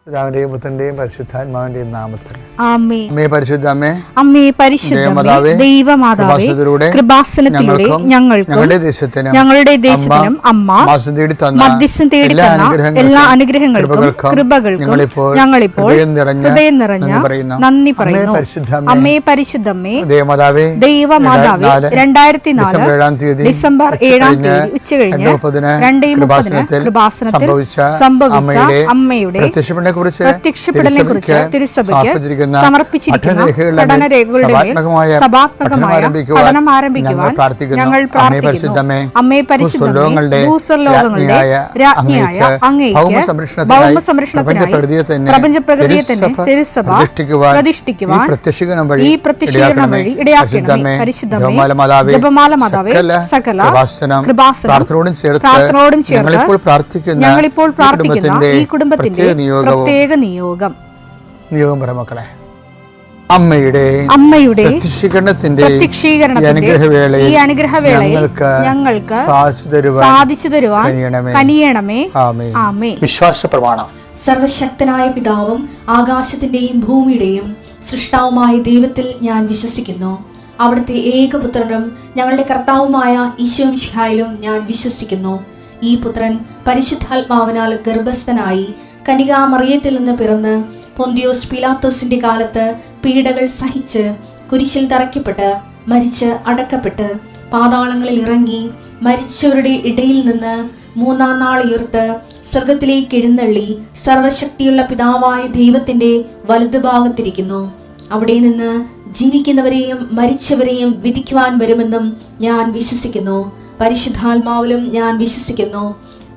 പിതാവിന്റെയും പുത്രന്റെയും പരിശുദ്ധാത്മാവിന്റെയും നാമത്തിൽ ആമേൻ. അമ്മേ പരിശുദ്ധ അമ്മേ, അമ്മേ പരിശുദ്ധമേ, ദൈവമാതാവേ, കൃപാസനത്തിലൂടെ ഞങ്ങൾക്കും ഞങ്ങളുടെ ദേശത്തിനും അമ്മ മധ്യസ്ഥം തേടി തന്ന എല്ലാ അനുഗ്രഹങ്ങൾക്കും കൃപകൾക്കും ഞങ്ങളിപ്പോൾ ഹൃദയം നിറഞ്ഞ നന്ദി പറയുന്നു. അമ്മേ പരിശുദ്ധമേ, ദൈവമാതാവേ, 2004 ഡിസംബർ 7 ഉച്ചകഴിഞ്ഞ് 2:30 കൃപാസനത്തിൽ സംഭവിച്ച അമ്മയുടെ പ്രത്യക്ഷപ്പെടലിനെ കുറിച്ച് തിരുസഭയ്ക്ക് സമർപ്പിച്ചിരിക്കുന്ന പഠനരേഖകളുടെ മേൽ സഭാത്മകമായ പഠനം ആരംഭിക്കുവാൻ ഞങ്ങൾ പ്രാർത്ഥിക്കുന്നു. അമ്മേ പരിശുദ്ധമേ, ഭൂസ്വർലോകങ്ങളുടെ രാജ്ഞിയായ അങ്ങേയ്ക്ക് ഭൗമ സംരക്ഷണത്തിനായി പ്രപഞ്ചപ്രകൃതിയെ തന്നെ തിരുസഭ പ്രതിഷ്ഠിക്കുവാൻ ഈ പ്രത്യക്ഷീകരണം വഴി ഇടയാക്കണമേ. പരിശുദ്ധമേ, ജപമാല മാതാവേ, സകല കൃപാസനം പ്രാർത്ഥനയോടും ചേർത്ത് ഞങ്ങളിപ്പോൾ പ്രാർത്ഥിക്കുന്ന ഈ കുടുംബത്തിന്റെ പ്രത്യേക നിയോഗം മക്കളെ, അമ്മയുടെ പ്രത്യക്ഷീകരണത്തിന്റെ ഈ അനുഗ്രഹവേളയിൽ ഞങ്ങൾക്ക് സാധിച്ചു തരുവാൻ കനിയണമേ. ആമേൻ. വിശ്വാസ പ്രമാണം. സർവശക്തനായ പിതാവും ആകാശത്തിന്റെയും ഭൂമിയുടെയും സൃഷ്ടാവുമായ ദൈവത്തിൽ ഞാൻ വിശ്വസിക്കുന്നു. അവിടുത്തെ ഏകപുത്രനും ഞങ്ങളുടെ കർത്താവുമായ ഈശോമിശിഹായിലും ഞാൻ വിശ്വസിക്കുന്നു. ഈ പുത്രൻ പരിശുദ്ധാത്മാവിനാൽ ഗർഭസ്ഥനായി കന്യകാമറിയത്തിൽ നിന്ന് പിറന്ന് പൊന്തിയോസ് പീലാത്തോസിന്റെ കാലത്ത് പീഡകൾ സഹിച്ച് കുരിശിൽ തറയ്ക്കപ്പെട്ട് മരിച്ച് അടക്കപ്പെട്ട് പാതാളങ്ങളിൽ ഇറങ്ങി മരിച്ചവരുടെ ഇടയിൽ നിന്ന് 3-ാം നാൾ ഉയർത്ത് സ്വർഗത്തിലേക്ക് എഴുന്നള്ളി സർവശക്തിയുള്ള പിതാവായ ദൈവത്തിന്റെ വലതുഭാഗത്തിരിക്കുന്നു. അവിടെ നിന്ന് ജീവിക്കുന്നവരെയും മരിച്ചവരെയും വിധിക്കുവാൻ വരുമെന്നും ഞാൻ വിശ്വസിക്കുന്നു. പരിശുദ്ധാത്മാവിലും ഞാൻ വിശ്വസിക്കുന്നു.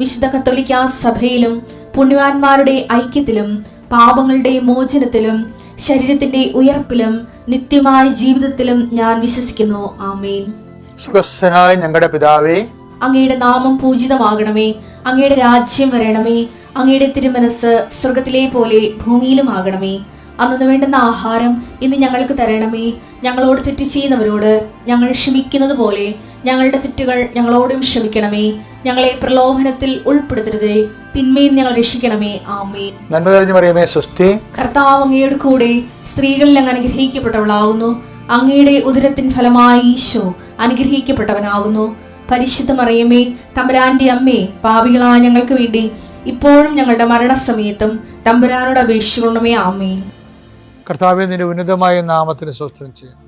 വിശുദ്ധ കത്തോലിക്കാ സഭയിലും പുണ്യവാന്മാരുടെ ഐക്യത്തിലും പാപങ്ങളുടെ മോചനത്തിലും ശരീരത്തിന്റെ ഉയർപ്പിലും നിത്യമായ ജീവിതത്തിലും ഞാൻ വിശ്വസിക്കുന്നു. ആമേൻ. സുഖസ്ഥനായ ഞങ്ങളുടെ പിതാവേ, അങ്ങയുടെ നാമം പൂജിതമാകണമേ. അങ്ങയുടെ രാജ്യം വരണമേ. അങ്ങയുടെ തിരുമനസ് സ്വർഗത്തിലെ പോലെ ഭൂമിയിലും ആകണമേ. അന്നു വേണ്ടുന്ന ആഹാരം ഇന്ന് ഞങ്ങൾക്ക് തരണമേ. ഞങ്ങളോട് തെറ്റ് ചെയ്യുന്നവരോട് ഞങ്ങൾ ക്ഷമിക്കുന്നത് പോലെ ഞങ്ങളുടെ തെറ്റുകൾ ഞങ്ങളോടും ക്ഷമിക്കണമേ. ഞങ്ങളെ പ്രലോഭനത്തിൽ ഉൾപ്പെടുത്തരുതേ, തിന്മയിൽ ഞങ്ങൾ രക്ഷിക്കണമേ. ആമേൻ. നന്മ നിറഞ്ഞ മറിയമേ, സ്വസ്തി. കർത്താവ് അങ്ങയുടെ കൂടെ സ്ത്രീകളിൽ അങ്ങ് അനുഗ്രഹിക്കപ്പെട്ടവളാകുന്നു. അങ്ങയുടെ ഉദരത്തിൻ ഫലമായി ഈശോ അനുഗ്രഹിക്കപ്പെട്ടവനാകുന്നു. പരിശുദ്ധ മറിയമേ, തമ്പുരാന്റെ അമ്മേ, പാപികളായ ഞങ്ങൾക്ക് വേണ്ടി ഇപ്പോഴും ഞങ്ങളുടെ മരണസമയത്തും തമ്പുരാനോട് അപേക്ഷിക്കണമേ. ആമേൻ. കർത്താവേ, നിന്റെ ഉന്നതമായ നാമത്തിന് സ്തോത്രം ചെയ്യുന്നു.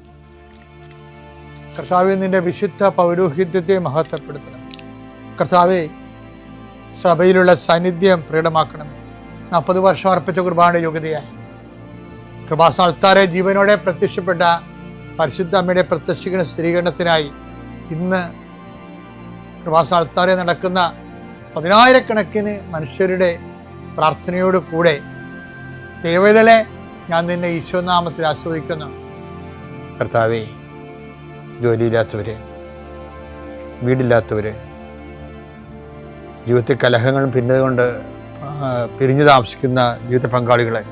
കർത്താവേ, നിന്റെ വിശുദ്ധ പൗരോഹിത്യത്തെ മഹത്വപ്പെടുത്തണം. കർത്താവേ, സഭയിലുള്ള സാന്നിധ്യം പ്രകടമാക്കണമേ. 40 വർഷം അർപ്പിച്ച കുർബാനയുടെ യോഗ്യതയാൽ കൃപാസ്ഥാനത്താരെ ജീവനോടെ പ്രത്യക്ഷപ്പെട്ട പരിശുദ്ധ അമ്മയുടെ പ്രത്യക്ഷീകരണ സ്ഥിരീകരണത്തിനായി ഇന്ന് കൃപാസ്ഥാനത്താരെ നടക്കുന്ന 10,000-കണക്കിന് മനുഷ്യരുടെ പ്രാർത്ഥനയോട് കൂടെ ദൈവവേദലെ ഞാൻ നിന്നെ ഈശോനാമത്തിൽ ആസ്വദിക്കുന്നു. കർത്താവേ, ജോലിയില്ലാത്തവര്, വീടില്ലാത്തവര്, ജീവിതത്തിൽ കലഹങ്ങളും ഭിന്നതകൊണ്ട് പിരിഞ്ഞു താമസിക്കുന്ന ജീവിത പങ്കാളികളെ,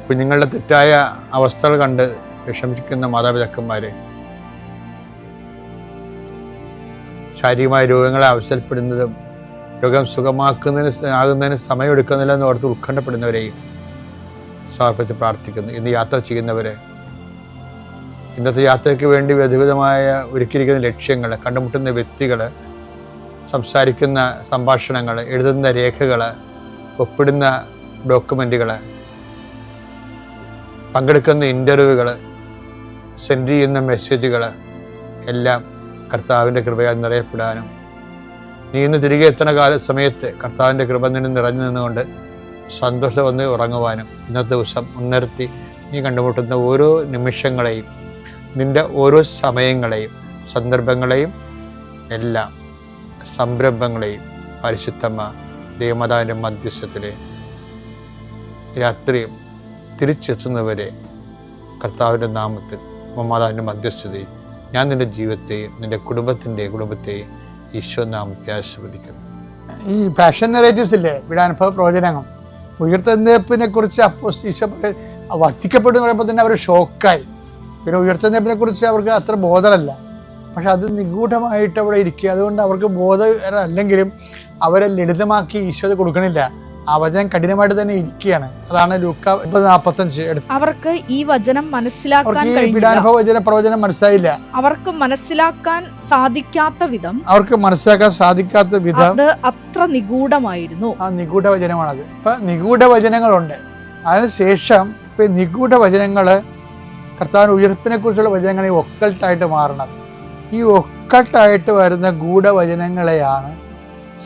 കുഞ്ഞുങ്ങളുടെ തെറ്റായ അവസ്ഥകൾ കണ്ട് വിഷമിക്കുന്ന മാതാപിതാക്കന്മാര്, ശാരീരികമായ രോഗങ്ങളെ അവസരപ്പെടുന്നതും രോഗം ആകുന്നതിന് സമയമെടുക്കുന്നില്ല എന്ന് ഓർത്ത് ഉത്കണ്ഠപ്പെടുന്നവരെയും സമർപ്പിച്ച് പ്രാർത്ഥിക്കുന്നു. ഇന്ന് യാത്ര ചെയ്യുന്നവരെ, ഇന്നത്തെ യാത്രയ്ക്ക് വേണ്ടി വിവിധമായ ഒരുക്കിയിരിക്കുന്ന ലക്ഷ്യങ്ങൾ, കണ്ടുമുട്ടുന്ന വ്യക്തികൾ, സംസാരിക്കുന്ന സംഭാഷണങ്ങൾ, എഴുതുന്ന രേഖകൾ, ഒപ്പിടുന്ന ഡോക്യുമെൻറ്റുകൾ, പങ്കെടുക്കുന്ന ഇൻ്റർവ്യൂകൾ, സെൻഡ് ചെയ്യുന്ന മെസ്സേജുകൾ എല്ലാം കർത്താവിൻ്റെ കൃപയാൽ നിറയപ്പെടാനും നീ ഇന്ന് തിരികെ എത്തുന്ന സമയത്ത് കർത്താവിൻ്റെ കൃപ നിന്നും നിറഞ്ഞു നിന്നുകൊണ്ട് സന്തോഷം വന്ന് ഉറങ്ങുവാനും ഇന്നത്തെ ദിവസം മുൻനിർത്തി നീ കണ്ടുമുട്ടുന്ന ഓരോ നിമിഷങ്ങളെയും, നിൻ്റെ ഓരോ സമയങ്ങളെയും, സന്ദർഭങ്ങളെയും, എല്ലാ സംരംഭങ്ങളെയും പരിശുദ്ധമ്മ ദേവമാതാവിൻ്റെ മധ്യസ്ഥത്തിലെ രാത്രിയും തിരിച്ചെത്തുന്നവരെ കർത്താവിൻ്റെ നാമത്തിൽ മാതാവിൻ്റെ മധ്യസ്ഥതയിൽ ഞാൻ നിൻ്റെ ജീവിതത്തെയും നിൻ്റെ കുടുംബത്തെയും ഈശോനാമത്തെ ആശീർവദിക്കുന്നു. ഈ പാഷൻ നെറേറ്റീവ്സ് ഇല്ലേ, വിടാനുഭവ പ്രവചനങ്ങൾ, ഉയർത്തെഴുന്നേൽപ്പിനെ കുറിച്ച് ഈശോ വധിക്കപ്പെട്ടു എന്ന് പറയുമ്പോൾ തന്നെ അവർ ഷോക്കായി. പിന്നെ ഉയർത്തെഴുന്നേൽപ്പിനെ കുറിച്ച് അവർക്ക് അത്ര ബോധമല്ല. പക്ഷെ അത് നിഗൂഢമായിട്ട് അവിടെ ഇരിക്കുക. അതുകൊണ്ട് അവർക്ക് ബോധം അല്ലെങ്കിലും അവരെ ലളിതമാക്കി ഈശോ കൊടുക്കണില്ല. ആ വചനം കഠിനമായിട്ട് തന്നെ ഇരിക്കുകയാണ്. അതാണ് ലൂക്ക 45 അവർക്ക് ഈ വചനം മനസ്സിലാക്കാൻ പീഡാനുഭവ വചന പ്രവചനം മനസ്സിലായില്ല. അവർക്ക് മനസ്സിലാക്കാൻ സാധിക്കാത്ത വിധം അത് അത്ര നിഗൂഢമായിരുന്നു. ആ നിഗൂഢ വചനമാണത്. ഇപ്പൊ നിഗൂഢ വചനങ്ങളുണ്ട്. അതിനുശേഷം ഇപ്പൊ നിഗൂഢ വചനങ്ങള് കർത്താവിന്റെ ഉയർപ്പിനെ കുറിച്ചുള്ള വചനങ്ങൾ ഈ ഒക്കൾട്ടായിട്ട് മാറണത്. ഈ ഒക്കൾട്ടായിട്ട് വരുന്ന ഗൂഢവചനങ്ങളെയാണ്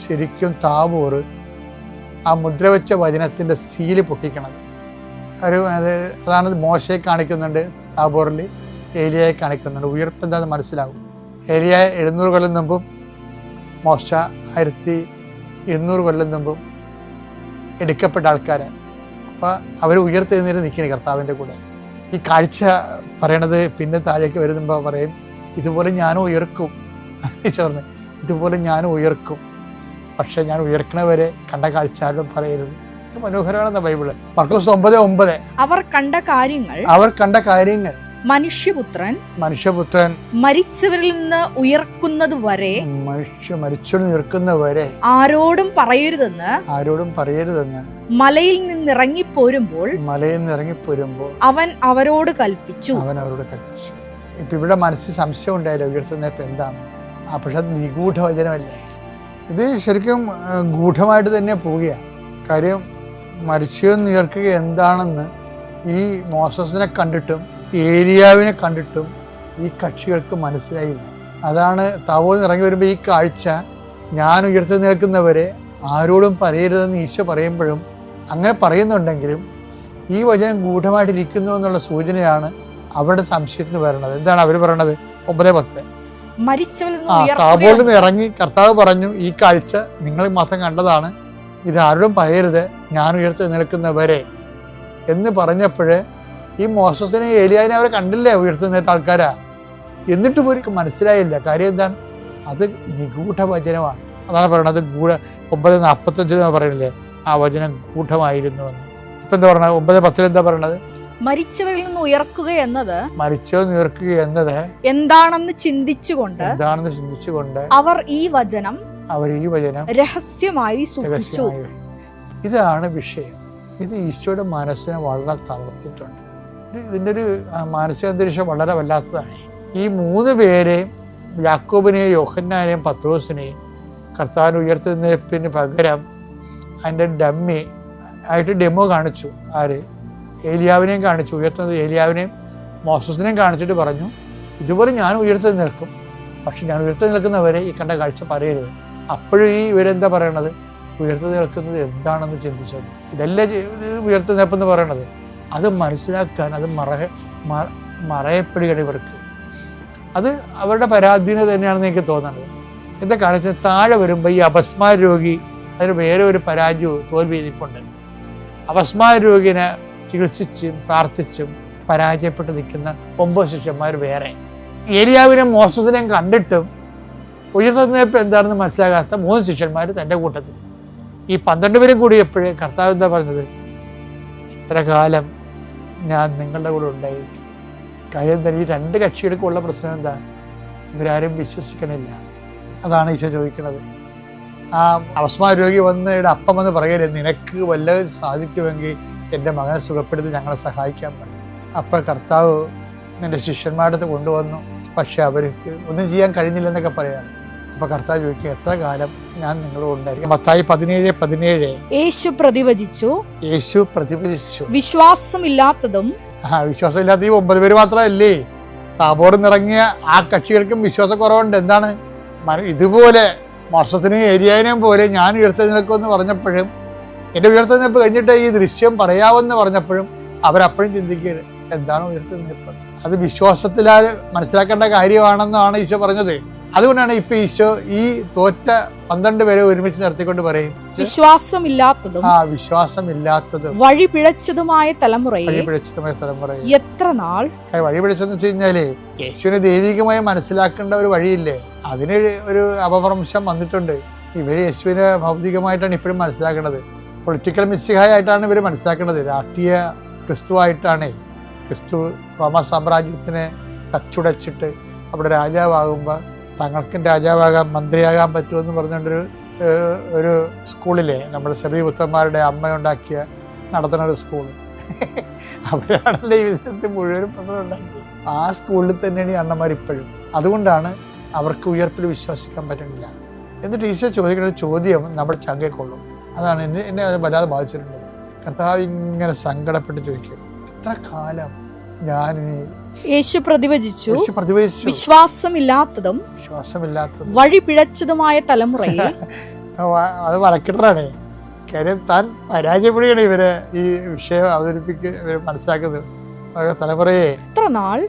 ശരിക്കും താബോർ ആ മുദ്രവെച്ച വചനത്തിൻ്റെ സീല് പൊട്ടിക്കണത്. അതാണ് മോശയെ കാണിക്കുന്നുണ്ട്, താബോറിൽ ഏലിയയെ കാണിക്കുന്നുണ്ട്. ഉയർപ്പ് എന്താണെന്ന് മനസ്സിലാവും. ഏലിയ 700 കൊല്ലം മുമ്പും മോശ 1200 കൊല്ലം മുമ്പും എടുക്കപ്പെട്ട ആൾക്കാരാണ്. അപ്പോൾ അവർ ഉയർത്തെഴുന്നേറ്റ് നിൽക്കണേ കർത്താവിൻ്റെ കൂടെ. ഈ കാഴ്ച പറയണത് പിന്നെ താഴേക്ക് വരുമ്പോൾ പറയും, ഇതുപോലെ ഞാനും ഉയർക്കും. പറഞ്ഞു, ഇതുപോലെ ഞാനും ഉയർക്കും, പക്ഷെ ഞാൻ ഉയർക്കണവരെ കണ്ട കാഴ്ച ആരും പറയരുത്. ഇത് മനോഹരമാണെന്ന ബൈബിള്. മർക്കോസ് 9:9 അവർ കണ്ട കാര്യങ്ങൾ മനുഷ്യപുത്രൻ മരിച്ചവരിൽ നിന്ന് ഉയർക്കുന്നത് വരെ ആരോടും പറയരുതെന്ന് മലയിൽ നിന്നിറങ്ങിപ്പോരുമ്പോൾ അവൻ അവരോട് കൽപ്പിച്ചു. ഇപ്പൊ ഇവിടെ മനസ്സിൽ സംശയം ഉണ്ടായില്ല, ഉയർത്തുന്നപ്പോ എന്താണ്? പക്ഷെ അത് നിഗൂഢ വചനമല്ലേ? ഇത് ശരിക്കും ഗൂഢമായിട്ട് തന്നെ പോവുകയാണ്. കാര്യം മരിച്ചവൻ ഉയർക്കുക എന്താണെന്ന് ഈ മോസസിനെ കണ്ടിട്ടും ഏലിയാവിനെ കണ്ടിട്ടും ഈ കക്ഷികൾക്ക് മനസ്സിലായില്ല. അതാണ് താബോറിൽ ഇറങ്ങി വരുമ്പോൾ ഈ കാഴ്ച, ഞാൻ ഉയർത്തി നിൽക്കുന്നവരെ ആരോടും പറയരുതെന്ന് ഈശോ പറയുമ്പോഴും അങ്ങനെ പറയുന്നുണ്ടെങ്കിലും ഈ വചനം ഗൂഢമായിട്ടിരിക്കുന്നു എന്നുള്ള സൂചനയാണ് അവരുടെ സംശയത്തിന് വരണത്. എന്താണ് അവർ പറയണത്? 9:10 താബോറിൽ നിന്ന് ഇറങ്ങി കർത്താവ് പറഞ്ഞു, ഈ കാഴ്ച നിങ്ങൾ മാത്രം കണ്ടതാണ്, ഇത് ആരോടും പറയരുത്, ഞാൻ ഉയർത്തി നിൽക്കുന്നവരെ എന്ന് പറഞ്ഞപ്പോൾ ഈ മോസസിനെ ഏലിയാവിനെ അവരെ കണ്ടില്ലേ ഉയർത്തുന്നേറ്റ ആൾക്കാരാ. എന്നിട്ട് പോലും മനസ്സിലായില്ല. കാര്യം എന്താണ്? അത് നിഗൂഢ വചനമാണ്. അതാണ് പറയണത്. 9:45 പറയണില്ലേ, ആ വചനം ഗൂഢമായിരുന്നു എന്ന്. ഇപ്പൊ എന്താ പറയണത്? 9:10 എന്താ പറയണത്? മരിച്ചവരിൽ നിന്ന് ഉയർക്കുക എന്നത് എന്താണെന്ന് ചിന്തിച്ചുകൊണ്ട് അവർ ഈ വചനം രഹസ്യമായി സൂക്ഷിച്ചു. ഇതാണ് വിഷയം. ഇത് ഈശോയുടെ മനസ്സിനെ വളരെ തളർത്തിയിട്ടുണ്ട്. ഇതിൻ്റെ ഒരു മാനസിക അന്തരീക്ഷം വളരെ വല്ലാത്തതാണ്. ഈ 3 പേരെയും, യാക്കോബിനെയും യോഹന്നാനെയും പത്രോസിനെയും കർത്താവിനെ ഉയർത്തുന്നതിന് പകരം അതിൻ്റെ ഡമ്മി ആയിട്ട് ഡെമോ കാണിച്ചു. ആര്? ഏലിയാവിനെയും കാണിച്ചു. ഉയർത്തുന്നത് ഏലിയാവിനെയും മോസസിനെയും കാണിച്ചിട്ട് പറഞ്ഞു, ഇതുപോലെ ഞാൻ ഉയർത്തി നിൽക്കും, പക്ഷെ ഞാൻ ഉയർത്തി നിൽക്കുന്നവരെ ഈ കണ്ട കാഴ്ച പറയരുത്. അപ്പോഴും ഈ ഇവരെന്താ പറയണത്? ഉയർത്തി നിൽക്കുന്നത് എന്താണെന്ന് ചിന്തിച്ചത്. ഇതല്ല ഉയർത്തി നിൽപ്പെന്ന് പറയണത്. അത് മനസ്സിലാക്കാൻ അത് മറയപ്പെടുകയാണ് ഇവർക്ക്. അത് അവരുടെ പരാധീനത തന്നെയാണെന്ന് എനിക്ക് തോന്നുന്നത്. എന്താ കാണിച്ചാൽ താഴെ വരുമ്പോൾ ഈ അപസ്മാര രോഗി, അതിന് വേറെ ഒരു പരാജയവും തോൽവി ഇരിപ്പുണ്ട്. അപസ്മാര രോഗിനെ ചികിത്സിച്ചും പ്രാർത്ഥിച്ചും പരാജയപ്പെട്ട് നിൽക്കുന്ന 9 ശിഷ്യന്മാർ വേറെ. ഏലിയാവിനെയും മോസസിനെയും കണ്ടിട്ടും ഉയർത്തുന്നപ്പോൾ എന്താണെന്ന് മനസ്സിലാകാത്ത 3 ശിഷ്യന്മാർ തൻ്റെ കൂട്ടത്തിൽ. ഈ 12 പേരും കൂടിയപ്പോഴേ കർത്താവ് എന്താ പറഞ്ഞത്? ഇത്ര കാലം ഞാൻ നിങ്ങളുടെ കൂടെ ഉണ്ടായിരിക്കും. കാര്യം തന്നെ ഈ 2 കക്ഷികൾക്കുള്ള പ്രശ്നം എന്താണ്? ഇവരാരും വിശ്വസിക്കണില്ല. അതാണ് ഈശോ ചോദിക്കുന്നത്. ആ അപസ്മാര രോഗി വന്ന് അപ്പം വന്ന് പറയരുത്, നിനക്ക് വല്ലതും സാധിക്കുമെങ്കിൽ എൻ്റെ മകനെ സുഖപ്പെടുത്തി ഞങ്ങളെ സഹായിക്കാൻ പറയും. അപ്പം കർത്താവ് നിൻ്റെ ശിഷ്യന്മാരുടെ അടുത്ത് കൊണ്ടുവന്നു, പക്ഷെ അവർക്ക് ഒന്നും ചെയ്യാൻ കഴിഞ്ഞില്ലെന്നൊക്കെ പറയാണ്. അപ്പൊ കർത്താവ് ചോദിക്കുക, എത്ര കാലം ഞാൻ നിങ്ങളോട് ഉണ്ടായിരിക്കും? മത്തായി 17:17 യേശു പ്രതിവചിച്ചു. വിശ്വാസമില്ലാത്ത ഈ 9 പേര് മാത്രമല്ലേ, താബോറിൽ നിറങ്ങിയ ആ കക്ഷികൾക്കും വിശ്വാസക്കുറവുണ്ട്. എന്താണ്? ഇതുപോലെ മോസസിനെയും ഏലിയാവിനെയും പോലെ ഞാൻ ഉയർത്തെഴുന്നേൽക്കുമെന്ന് പറഞ്ഞപ്പോഴും, എൻ്റെ ഉയർത്തെഴുന്നേൽപ്പ് കഴിഞ്ഞിട്ട് ഈ ദൃശ്യം പറയാമെന്ന് പറഞ്ഞപ്പോഴും അവരപ്പോഴും ചിന്തിക്കുകയാണ്, എന്താണ് ഉയർത്തെഴുന്നേൽപ്പ്? അത് വിശ്വാസത്തിലാൽ മനസ്സിലാക്കേണ്ട കാര്യമാണെന്നാണ് ഈശോ പറഞ്ഞത്. അതുകൊണ്ടാണ് ഇപ്പൊ ഈശോ ഈ തോറ്റ 12 പേരെ ഒരുമിച്ച് നിർത്തിക്കൊണ്ട് പറയും, വിശ്വാസമില്ലാത്തതും വഴിപിഴച്ചതുമായ തലമുറയെ എത്ര നാൾ. വഴിപിഴച്ചെന്ന് വെച്ച് കഴിഞ്ഞാല് യേശുവിനെ ദൈവികമായി മനസ്സിലാക്കേണ്ട ഒരു വഴിയില്ലേ, അതിന് ഒരു അപഭ്രംശം വന്നിട്ടുണ്ട്. ഇവര് യേശുവിനെ ഭൗതികമായിട്ടാണ് ഇപ്പോഴും മനസ്സിലാക്കേണ്ടത്. പൊളിറ്റിക്കൽ മിസ്സിഹായിട്ടാണ് ഇവർ മനസ്സിലാക്കേണ്ടത്. രാഷ്ട്രീയ ക്രിസ്തുവായിട്ടാണ്. ക്രിസ്തു റോമ സാമ്രാജ്യത്തിന് കച്ചുടച്ചിട്ട് അവിടെ രാജാവാകുമ്പോൾ തങ്ങൾക്കും രാജാവാകാൻ മന്ത്രിയാകാൻ പറ്റുമെന്ന് പറഞ്ഞുകൊണ്ടൊരു ഒരു സ്കൂളിലെ നമ്മുടെ ചെറിയ പുത്തന്മാരുടെ അമ്മ ഉണ്ടാക്കിയ നടത്തുന്ന ഒരു സ്കൂള്, അവരാണല്ലേ ഈ വിധത്തിൽ മുഴുവനും പ്രശ്നം ഉണ്ടാക്കി. ആ സ്കൂളിൽ തന്നെയാണ് ഈ അണ്ണന്മാർ ഇപ്പോഴും. അതുകൊണ്ടാണ് അവർക്ക് ഉയർപ്പിൽ വിശ്വസിക്കാൻ പറ്റുന്നില്ല. എന്നിട്ട് ഈശോ ചോദിക്കുന്ന ഒരു ചോദ്യം നമ്മുടെ ചങ്കയിൽ കൊള്ളും. അതാണ് എന്നെ അത് വല്ലാതെ ബാധിച്ചിട്ടുള്ളത്. കർത്താവ് ഇങ്ങനെ സങ്കടപ്പെട്ട് ചോദിക്കും, എത്ര കാലം ഞാനിനി. യേശു പ്രതിവചിച്ചു, വിശ്വാസമില്ലാത്തതും വഴി പിഴച്ചതുമായ തലമുറയെ. അത് വരക്കിട്ടാണ് കാര്യം. താൻ പരാജയപ്പെടുകയാണ് ഇവര് ഈ വിഷയം മനസ്സിലാക്കുന്നത്. തലമുറയെ എത്ര നാൾ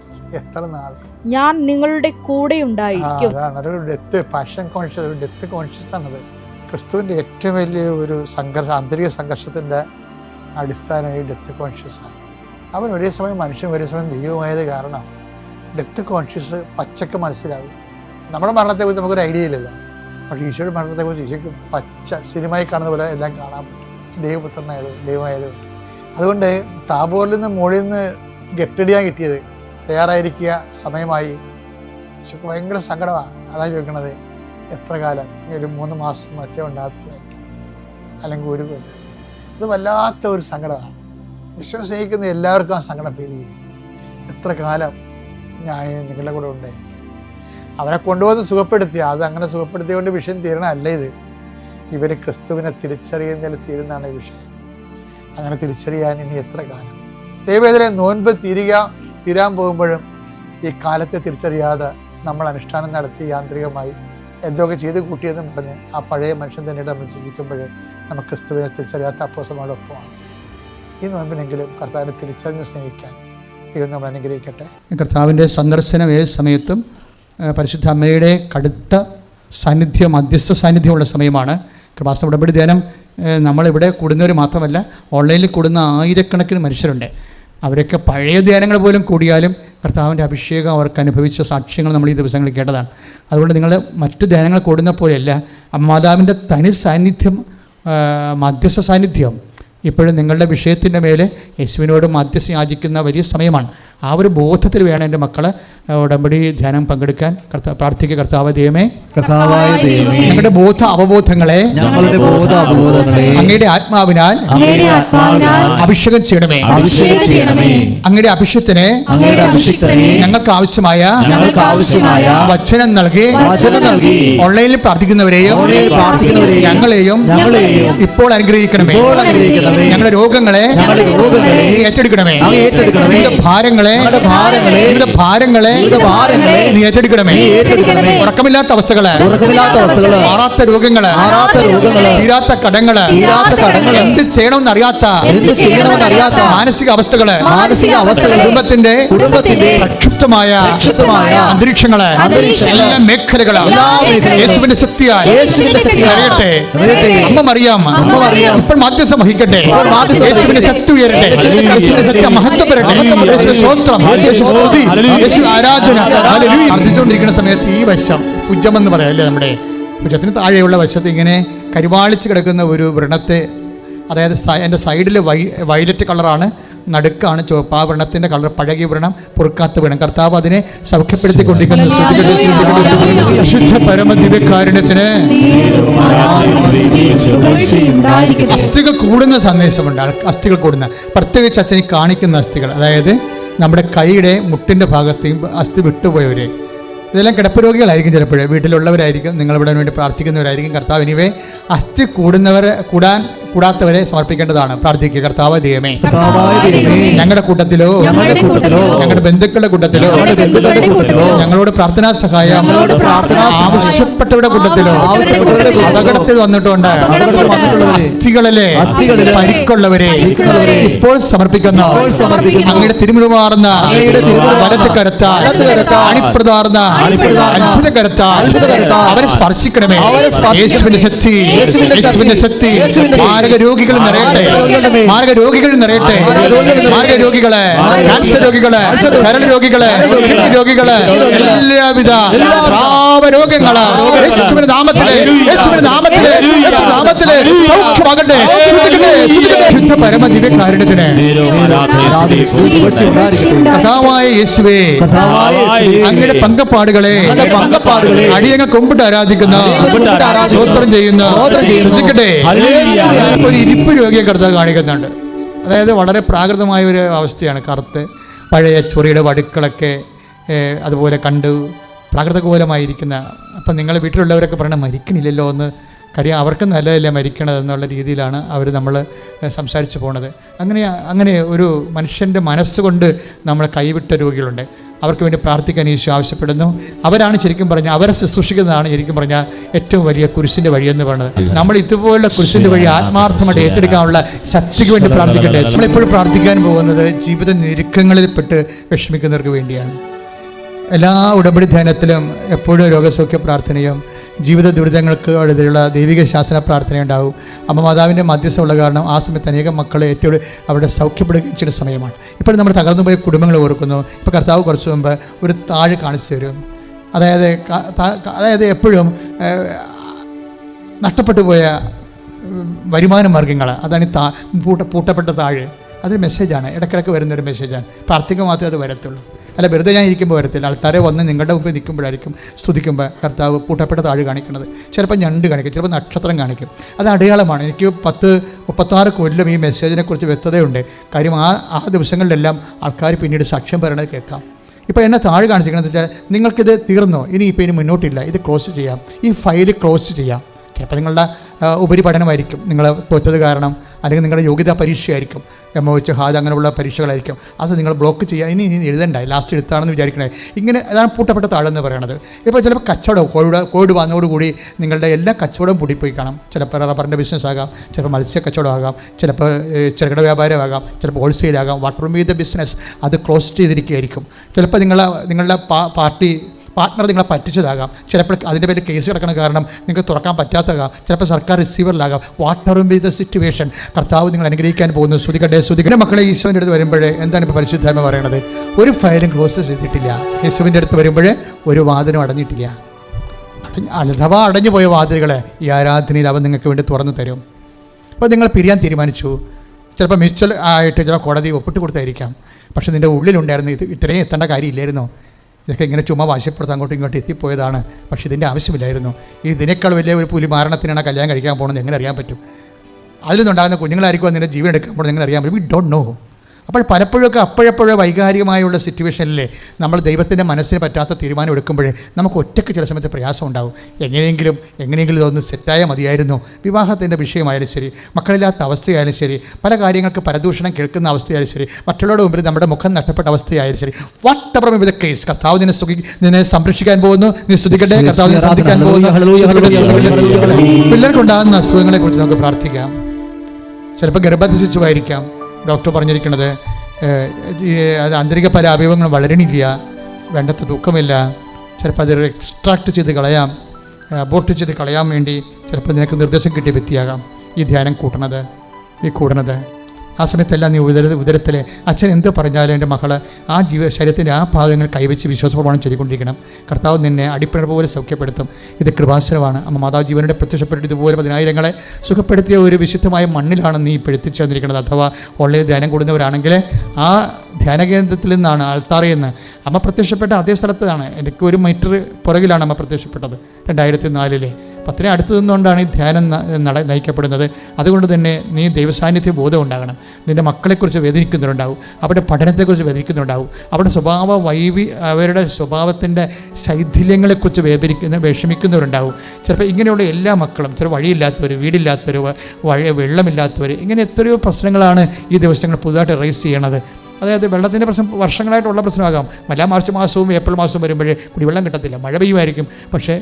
ഞാൻ നിങ്ങളുടെ കൂടെ ഉണ്ടായിരിക്കും. അതാണ് ഒരു ഡെത്ത് പാഷൻ കോൺഷ്യസ്, ഒരു ഡെത്ത് കോൺഷ്യസ് ആണത്. ക്രിസ്തുവിന്റെ ഏറ്റവും വലിയ ഒരു സംഘർഷം, ആന്തരിക സംഘർഷത്തിന്റെ അടിസ്ഥാനം ഈ ഡെത്ത് കോൺഷ്യസ് ആണ്. അവൻ ഒരേ സമയം മനുഷ്യൻ ഒരേ സമയം ദൈവമായത് കാരണം ഡെത്ത് കോൺഷ്യസ് പച്ചക്ക് മനസ്സിലാകും. നമ്മുടെ മരണത്തെക്കുറിച്ച് നമുക്കൊരു ഐഡിയ ഇല്ലല്ലോ, പക്ഷേ ഈശോയുടെ മരണത്തെക്കുറിച്ച് ഈശോയ്ക്ക് പച്ച സിനിമയിൽ കാണുന്ന പോലെ എല്ലാം കാണാൻ പറ്റും. ദൈവമായതുകൊണ്ട്. അതുകൊണ്ട് താബോറിൽ നിന്ന് മുകളിൽ നിന്ന് ഗെറ്റടിയാൻ കിട്ടിയത്, തയ്യാറായിരിക്കുക, സമയമായി. ഈശോയ്ക്ക് ഭയങ്കര സങ്കടമാണ്. അതാണ് ചോദിക്കണത്, എത്ര കാലം, ഇനി ഒരു 3 മാസം മറ്റേ ഉണ്ടാകത്തില്ലായിരിക്കും, അല്ലെങ്കിൽ ഒരു കൊല്ലം. അത് വല്ലാത്ത ഒരു സങ്കടമാണ്. ഈശോനെ സ്നേഹിക്കുന്ന എല്ലാവർക്കും ആ സങ്കടം ഫീൽ ചെയ്യും. എത്ര കാലം ഞാൻ നിങ്ങളുടെ കൂടെ ഉണ്ടായിരുന്നു. അവനെ കൊണ്ടുവന്ന് സുഖപ്പെടുത്തി, അത് അങ്ങനെ സുഖപ്പെടുത്തിയതുകൊണ്ട് വിഷയം തീരണമല്ല ഇത്. ഇവർ ക്രിസ്തുവിനെ തിരിച്ചറിയുന്നതിൽ തീരുന്നതാണ് ഈ വിഷയം. അങ്ങനെ തിരിച്ചറിയാൻ ഇനി എത്ര കാലം. ദൈവവേദന നോൻപ് തീരാൻ പോകുമ്പോഴും ഈ കാലത്തെ തിരിച്ചറിയാതെ നമ്മൾ അനുഷ്ഠാനം നടത്തി യാന്ത്രികമായി എന്തൊക്കെ ചെയ്ത് കൂട്ടിയെന്നും പറഞ്ഞ് ആ പഴയ മനുഷ്യൻ തന്നെ നമ്മൾ ജീവിക്കുമ്പോൾ നമുക്ക് ക്രിസ്തുവിനെ തിരിച്ചറിയാത്ത അപ്പോസ്തലന്മാരോടൊപ്പമാണ്. ഈ നോൻപിനെങ്കിലും കർത്താവിനെ തിരിച്ചറിഞ്ഞ് സ്നേഹിക്കാൻ ദൈവം നമ്മൾ അനുഗ്രഹിക്കട്ടെ. കർത്താവിൻ്റെ സന്ദർശനം ഏത് സമയത്തും പരിശുദ്ധ അമ്മയുടെ കടുത്ത സാന്നിധ്യം, മധ്യസ്ഥ സാന്നിധ്യമുള്ള സമയമാണ്. കൃപാസന ഉടമ്പടി ധ്യാനം നമ്മളിവിടെ കൂടുന്നവർ മാത്രമല്ല, ഓൺലൈനിൽ കൂടുന്ന ആയിരക്കണക്കിന് മനുഷ്യരുണ്ട്. അവരൊക്കെ പഴയ ധ്യാനങ്ങൾ പോലും കൂടിയാലും കർത്താവിൻ്റെ അഭിഷേകം അവർക്ക് അനുഭവിച്ച സാക്ഷ്യങ്ങൾ നമ്മൾ ഈ ദിവസങ്ങളിൽ കേട്ടതാണ്. അതുകൊണ്ട് നിങ്ങൾ മറ്റു ധ്യാനങ്ങൾ കൂടുന്ന പോലെയല്ല, മാതാവിൻ്റെ തനി സാന്നിധ്യം, മധ്യസ്ഥ സാന്നിധ്യം ഇപ്പോഴും നിങ്ങളുടെ വിഷയത്തിൻ്റെ മേലെ യേശുവിനോട് മധ്യസ്ഥ യാചിക്കുന്ന വലിയ സമയമാണ്. ആ ഒരു ബോധത്തിൽ വേണം എൻ്റെ മക്കൾ ഉടമ്പടി ധ്യാനം പങ്കെടുക്കാൻ. പ്രാർത്ഥിക്കുക, കർത്താവ് ദൈവമേ, ഞങ്ങളുടെ ബോധ അവബോധങ്ങളെ അങ്ങയുടെ ആത്മാവിനാൽ അഭിഷേകം ചെയ്യണമേ. അങ്ങയുടെ അഭിഷേകത്തിനെ ഞങ്ങൾക്ക് ആവശ്യമായ വചനം നൽകി ഓൺലൈനിൽ പ്രാർത്ഥിക്കുന്നവരെയും ഞങ്ങളെയും ഇപ്പോൾ അനുഗ്രഹിക്കണമേ. ഞങ്ങളുടെ രോഗങ്ങളെ നീ ഏറ്റെടുക്കണമേ. ഭാരങ്ങളെ നീ ഏറ്റെടുക്കണമേ. ഉറക്കമില്ലാത്ത അവസ്ഥകള്, മാറാത്ത രോഗങ്ങള്, തീരാത്ത കടങ്ങള്, എന്ത് ചെയ്യണമെന്ന് അറിയാത്ത മാനസിക അവസ്ഥകള്, കുടുംബത്തിന്റെ പ്രക്ഷുബ്ധമായ അന്തരീക്ഷങ്ങള്, എല്ലാ മേഖലകളും യേശുവിന്റെ ശക്തിയാൽ അറിയട്ടെ. അമ്മ മറിയാം ഇപ്പോൾ മാധ്യസ്ഥം വഹിക്കട്ടെ. യേശുവിന്റെ ശക്തി ഉയരട്ടെ. യേശുവിന്റെ ശക്തി മഹത്വപ്പെടട്ടെ. ആരാധന പ്രാർത്ഥിച്ചുകൊണ്ടിരിക്കുന്ന സമയത്ത് ഈ വശം ഭുജം എന്ന് പറയാം അല്ലേ, നമ്മുടെ ഭുജത്തിന് താഴെയുള്ള വശത്ത് ഇങ്ങനെ കരിവാളിച്ച് കിടക്കുന്ന ഒരു വ്രണത്തെ, അതായത് എൻ്റെ സൈഡിൽ വയലറ്റ് കളറാണ്, നടുക്കാണ് ചുവപ്പ്. ആ വ്രണത്തിൻ്റെ കളർ പഴകിയ വ്രണം, പൊറുക്കാത്ത വ്രണം. കർത്താവ് അതിനെ സൗഖ്യപ്പെടുത്തിക്കൊണ്ടിരിക്കുന്ന ശുദ്ധ പരമദിവ്യകാരുണ്യത്തിന് അസ്ഥികൾ കൂടുന്ന സന്ദേശമുണ്ട്. അസ്ഥികൾ കൂടുന്ന, പ്രത്യേകിച്ച് അച്ഛനെ കാണിക്കുന്ന അസ്ഥികൾ, അതായത് നമ്മുടെ കൈയുടെ മുട്ടിൻ്റെ ഭാഗത്തെയും അസ്ഥി വിട്ടുപോയവർ, ഇതെല്ലാം കിടപ്പ് രോഗികളായിരിക്കും, ചിലപ്പോഴേ വീട്ടിലുള്ളവരായിരിക്കും, നിങ്ങളിവിടെ വേണ്ടി പ്രാർത്ഥിക്കുന്നവരായിരിക്കും. കർത്താവ് ഇനിവേ അസ്ഥി കൂടാത്തവരെ സമർപ്പിക്കേണ്ടതാണ്. പ്രാർത്ഥിക്കുക, കർത്താവ് ദൈവമേ, ഞങ്ങളുടെ കൂട്ടത്തിലോ ഞങ്ങളുടെ ബന്ധുക്കളുടെ കൂട്ടത്തിലോ ഞങ്ങളോട് പ്രാർത്ഥനാ സഹായം ആവശ്യപ്പെട്ടവരുടെ കൂട്ടത്തിലോ അപകടത്തിൽ വന്നിട്ടുണ്ട് അസ്ഥികളിലെ പരിക്കുള്ളവരെ ഇപ്പോൾ സമർപ്പിക്കുന്നു. അങ്ങയുടെ തിരുമുറുമാർന്ന വലത്ത് കരുത്താൽ അണിപ്രതാർന്ന അത്ഭുത കരുത്താൽ അവരെ സ്പർശിക്കണമേ. യേശുവിന്റെ ശക്തി, യേശുവിന്റെ ശക്തി മാരക രോഗികൾ നിറയട്ടെ, മാരക രോഗികൾ നിറയട്ടെ. മാരക രോഗികളെ, ക്യാൻസർ രോഗികളെ, കരൾ രോഗികളെ, കിഡ്നി രോഗികളെ, എല്ലാവിധ സ്രാവ രോഗങ്ങള് യേശുവിന്റെ നാമത്തിലെ, യേശുവിന്റെ നാമത്തിലെ, യേശുവിന്റെ നാമത്തിലെ ഹൃദയത്തിലെ സൗഖ്യമാകട്ടെ. ശുദ്ധ പരമ ദിവ്യകാരുണ്യത്തിന് കർത്താവായ യേശുവേ, അങ്ങയുടെ പങ്കപ്പാടുകളെ അടിയങ്ങൾ കൊമ്പിട്ട് ആരാധിക്കുന്ന, സ്തോത്രം ചെയ്യുന്ന, ശ്രദ്ധിക്കട്ടെ. ഒരു ഇരിപ്പ് രോഗിയെ കർത്താവ് കാണിക്കുന്നുണ്ട്. അതായത് വളരെ പ്രാകൃതമായ ഒരു അവസ്ഥയാണ്. കറുത്ത് പഴയ ചൊറിയുടെ വടുക്കളൊക്കെ അതുപോലെ കണ്ടു പ്രാകൃതകോലമായിരിക്കുന്ന. അപ്പം നിങ്ങൾ വീട്ടിലുള്ളവരൊക്കെ പറയണം മരിക്കണില്ലല്ലോ എന്ന്. കാര്യം അവർക്ക് നല്ലതല്ല മരിക്കണത് എന്നുള്ള രീതിയിലാണ് അവർ നമ്മൾ സംസാരിച്ച് പോണത്. അങ്ങനെ ഒരു മനുഷ്യൻ്റെ മനസ്സുകൊണ്ട് നമ്മൾ കൈവിട്ട രോഗികളുണ്ട്. അവർക്ക് വേണ്ടി പ്രാർത്ഥിക്കാൻ ഈശോ ആവശ്യപ്പെടുന്നു. അവരാണ് ശരിക്കും പറഞ്ഞാൽ, അവരെ ശുശ്രൂഷിക്കുന്നതാണ് ശരിക്കും പറഞ്ഞാൽ ഏറ്റവും വലിയ കുരിശിൻ്റെ വഴിയെന്ന് പറയുന്നത്. നമ്മൾ ഇതുപോലുള്ള കുരിശിൻ്റെ വഴി ആത്മാർത്ഥമായിട്ട് ഏറ്റെടുക്കാനുള്ള ശക്തിക്ക് വേണ്ടി പ്രാർത്ഥിക്കട്ടെ. നമ്മളെപ്പോഴും പ്രാർത്ഥിക്കാൻ പോകുന്നത് ജീവിത ഞെരുക്കങ്ങളിൽപ്പെട്ട് വിഷമിക്കുന്നവർക്ക് വേണ്ടിയാണ്. എല്ലാ ഉടമ്പടി ധ്യാനത്തിലും എപ്പോഴും രോഗസൗഖ്യ പ്രാർത്ഥനയും ജീവിത ദുരിതങ്ങൾക്ക് എതിരെയുള്ള ദൈവിക ശാസന പ്രാർത്ഥനയുണ്ടാവും. അമ്മ മാതാവിൻ്റെ മധ്യസ്ഥമുള്ള കാരണം ആ സമയത്ത് അനേകം മക്കളെ ഏറ്റവും അവിടെ സൗഖ്യപ്പെടുകയും ചെയ്യുന്ന സമയമാണ്. ഇപ്പോൾ നമ്മൾ തകർന്നു പോയ കുടുംബങ്ങൾ ഓർക്കുന്നു. ഇപ്പോൾ കർത്താവ് കുറച്ച് മുമ്പ് ഒരു താഴ് കാണിച്ചു തരും. അതായത് എപ്പോഴും നഷ്ടപ്പെട്ടു പോയ വരുമാന മാർഗ്ഗങ്ങൾ, അതാണ് പൂട്ടപ്പെട്ട താഴ്. അതൊരു മെസ്സേജാണ്, ഇടയ്ക്കിടയ്ക്ക് വരുന്നൊരു മെസ്സേജാണ്. പ്രാർത്ഥിക്കുക മാത്രമേ അത് വരത്തുള്ളൂ. അല്ല, വെറുതെ ഞാൻ ഇരിക്കുമ്പോൾ വരത്തില്ല. ആൾക്കാരെ വന്ന് നിങ്ങളുടെ മുമ്പിൽ നിൽക്കുമ്പോഴായിരിക്കും സ്തുതിക്കുമ്പോൾ കർത്താവ് പൂട്ടപ്പെട്ട താഴ് കാണിക്കുന്നത്. ചിലപ്പോൾ ഞണ്ട് കാണിക്കും, ചിലപ്പോൾ നക്ഷത്രം കാണിക്കും. അത് അടയാളമാണ്. എനിക്ക് 36 കൊല്ലം ഈ മെസ്സേജിനെ കുറിച്ച് വ്യക്തതയുണ്ട്. കാര്യം ആ ദിവസങ്ങളിലെല്ലാം ആൾക്കാർ പിന്നീട് സാക്ഷ്യം പറയണത് കേൾക്കാം. ഇപ്പോൾ എന്നെ താഴെ കാണിച്ചിരിക്കണമെന്ന് വെച്ചാൽ നിങ്ങൾക്കിത് തീർന്നോ, ഇനി മുന്നോട്ടില്ല, ഇത് ക്ലോസ് ചെയ്യാം, ഈ ഫയൽ ക്ലോസ് ചെയ്യാം. ചിലപ്പോൾ നിങ്ങളുടെ ഉപരിപഠനമായിരിക്കും, നിങ്ങൾ തോറ്റത് കാരണം, അല്ലെങ്കിൽ നിങ്ങളുടെ യോഗ്യതാ പരീക്ഷയായിരിക്കും, MOH ഹാജ് അങ്ങനെയുള്ള പരീക്ഷകളായിരിക്കും. അത് നിങ്ങൾ ബ്ലോക്ക് ചെയ്യുക, ഇനി എഴുതണ്ട, ലാസ്റ്റ് എഴുത്താണെന്ന് വിചാരിക്കണേ. ഇങ്ങനെ അതാണ് പൂട്ടപ്പെട്ട താഴെന്ന് പറയണത്. ഇപ്പോൾ ചിലപ്പോൾ കച്ചവടം കോവിഡ് വന്നതോടുകൂടി നിങ്ങളുടെ എല്ലാ കച്ചവടവും പൂട്ടിപ്പോയി കാണാം. ചിലപ്പോൾ റബ്ബറിൻ്റെ ബിസിനസ് ആകാം, ചിലപ്പോൾ മത്സ്യ കച്ചവടം ആകാം, ചിലപ്പോൾ ചെറുകിട വ്യാപാരമാകാം, ചിലപ്പോൾ ഹോൾസെയിലാകാം, വാട്ടർ മീത ബിസിനസ് അത് ക്ലോസ് ചെയ്തിരിക്കുകയായിരിക്കും. ചിലപ്പോൾ നിങ്ങളുടെ പാർട്ട്ണർ നിങ്ങളെ പറ്റിച്ചതാകാം. ചിലപ്പോൾ അതിൻ്റെ പേരിൽ കേസ് കിടക്കണ കാരണം നിങ്ങൾക്ക് തുറക്കാൻ പറ്റാത്തതാകാം. ചിലപ്പോൾ സർക്കാർ റിസീവറിലാകാം. വാട്ടർ വിത്ത് ദ സിറ്റുവേഷൻ കർത്താവ് നിങ്ങൾ അനുഗ്രഹിക്കാൻ പോകുന്നു. ശ്രുതികട്ടെ മക്കളെ, യേശുവിൻ്റെ അടുത്ത് വരുമ്പോഴേ എന്താണ് ഇപ്പോൾ പരിശുദ്ധാത്മ പറയണത്? ഒരു ഫയലും ക്ലോസ് ചെയ്തിട്ടില്ല. യേശുവിൻ്റെ അടുത്ത് വരുമ്പോഴേ ഒരു വാതിലും അടഞ്ഞിട്ടില്ല. അഥവാ അടഞ്ഞു പോയ വാതിലുകളെ ഈ ആരാധനയിൽ അവൻ നിങ്ങൾക്ക് വേണ്ടി തുറന്നു തരും. അപ്പോൾ നിങ്ങൾ പിരിയാൻ തീരുമാനിച്ചു. ചിലപ്പോൾ മ്യൂച്വൽ ആയിട്ട് ചില കോടതി ഒപ്പിട്ട് കൊടുത്തായിരിക്കാം. പക്ഷേ നിൻ്റെ ഉള്ളിലുണ്ടായിരുന്നു ഇത്രയും എത്തേണ്ട കാര്യമില്ലായിരുന്നോ? ഇതൊക്കെ ഇങ്ങനെ ചുമ്മാ വാശിപ്പുറത്ത് അങ്ങോട്ടും ഇങ്ങോട്ടും എത്തിപ്പോയതാണ്. പക്ഷേ ഇതിൻ്റെ ആവശ്യമില്ലായിരുന്നു. ഇതിനേക്കാൾ വലിയ ഒരു പുലി മാരണത്തിനാണ് കല്യാണം കഴിക്കാൻ പോകുന്നത് എങ്ങനെ അറിയാൻ പറ്റും? അതിൽ നിന്നുണ്ടാകുന്ന കുഞ്ഞുങ്ങളായിരിക്കും അതിൻ്റെ ജീവൻ എടുക്കാൻ പോകുന്നത് എങ്ങനെ അറിയാൻ പറ്റും? We don't know. അപ്പോൾ പലപ്പോഴൊക്കെ അപ്പോഴപ്പോഴോ വൈകാരികമായുള്ള സിറ്റുവേഷനിലെ നമ്മൾ ദൈവത്തിൻ്റെ മനസ്സിന് പറ്റാത്ത തീരുമാനം എടുക്കുമ്പോഴേ നമുക്ക് ഒറ്റയ്ക്ക് ചില സമയത്ത് പ്രയാസം ഉണ്ടാവും. എങ്ങനെയെങ്കിലും ഇതൊന്ന് സെറ്റായാൽ മതിയായിരുന്നു. വിവാഹത്തിൻ്റെ വിഷയമായാലും ശരി, മക്കളില്ലാത്ത അവസ്ഥയായാലും ശരി, പല കാര്യങ്ങൾക്ക് പരദൂഷണം കേൾക്കുന്ന അവസ്ഥയായാലും ശരി, മറ്റുള്ളവരുടെ മുമ്പിൽ നമ്മുടെ മുഖം നഷ്ടപ്പെട്ട അവസ്ഥയായാലും ശരി, what ever may be the case, കർത്താവ് നിന്നെ സംരക്ഷിക്കാൻ പോകുന്നു. നീ സ്തുതിക്കട്ടെ, കർത്താവ് നിന്നെ ശ്രദ്ധിക്കാൻ പോകുന്നു. പിള്ളേർക്കുണ്ടാകുന്ന അസുഖങ്ങളെക്കുറിച്ച് നമുക്ക് പ്രാർത്ഥിക്കാം. ചിലപ്പോൾ ഗർഭധിശിശുവായിരിക്കാം. ഡോക്ടർ പറഞ്ഞിരിക്കുന്നത് അത് ആന്തരിക പല അവയവങ്ങൾ വളരണില്ല, വേണ്ടത്ര തൂക്കമില്ല. ചിലപ്പോൾ അത് എക്സ്ട്രാക്ട് ചെയ്ത് കളയാം, അബോർട്ട് ചെയ്ത് കളയാൻ വേണ്ടി ചിലപ്പോൾ നിനക്ക് നിർദ്ദേശം കിട്ടിയ വ്യക്തിയാകാം ഈ ധ്യാനം കൂടുന്നത്. ആ സമയത്തെല്ലാം നീ ഉദരത്തിലെ അച്ഛൻ എന്ത് പറഞ്ഞാലും എൻ്റെ മകൾ ആ ശരീരത്തിൻ്റെ ആ ഭാഗങ്ങൾ കൈവച്ച് വിശ്വാസപ്രമാണം ചെയ്തുകൊണ്ടിരിക്കണം. കർത്താവ് നിന്നെ അടിപ്പിണർ പോലെ സൗഖ്യപ്പെടുത്തും. ഇത് കൃപാസനമാണ്. അമ്മ മാതാവ് ജീവനോടെ പ്രത്യക്ഷപ്പെട്ടിട്ട് ഇതുപോലെ 10,000-ങ്ങളെ സുഖപ്പെടുത്തിയ ഒരു വിശുദ്ധമായ മണ്ണിലാണ് നീ ഇപ്പോൾ എത്തിച്ചേർന്നിരിക്കുന്നത്. അഥവാ ഓൺലൈൻ ധ്യാനം കൂടുന്നവരാണെങ്കിൽ ആ ധ്യാനകേന്ദ്രത്തിൽ നിന്നാണ്, ആൾത്താറയിൽ നിന്ന് അമ്മ പ്രത്യക്ഷപ്പെട്ട അതേ സ്ഥലത്താണ്. എനിക്ക് 1 മീറ്റർ പുറകിലാണ് അമ്മ പ്രത്യക്ഷപ്പെട്ടത് 2004. അപ്പം അത്രയും അടുത്ത് നിന്നുകൊണ്ടാണ് ഈ ധ്യാനം നയിക്കപ്പെടുന്നത്. അതുകൊണ്ട് തന്നെ നീ ദൈവസാന്നിധ്യ ബോധം ഉണ്ടാകണം. നിൻ്റെ മക്കളെക്കുറിച്ച് വേദനിക്കുന്നുണ്ടാവും, അവരുടെ പഠനത്തെക്കുറിച്ച് വേദനിക്കുന്നുണ്ടാവും, അവരുടെ സ്വഭാവത്തിൻ്റെ ശൈഥില്യങ്ങളെക്കുറിച്ച് വിഷമിക്കുന്നവരുണ്ടാവും. ചിലപ്പോൾ ഇങ്ങനെയുള്ള എല്ലാ മക്കളും, ചില വഴിയില്ലാത്തവർ, വീടില്ലാത്തവർ, വെള്ളമില്ലാത്തവർ, ഇങ്ങനെ എത്രയോ പ്രശ്നങ്ങളാണ് ഈ ദിവസങ്ങൾ പുതുതായിട്ട് റൈസ് ചെയ്യണത്. അതായത് വെള്ളത്തിൻ്റെ പ്രശ്നം വർഷങ്ങളായിട്ടുള്ള പ്രശ്നമാകാം. മാർച്ച് മാസവും ഏപ്രിൽ മാസവും വരുമ്പോഴേ കുടിവെള്ളം കിട്ടത്തില്ല, മഴ പെയ്യുമായിരിക്കും. പക്ഷേ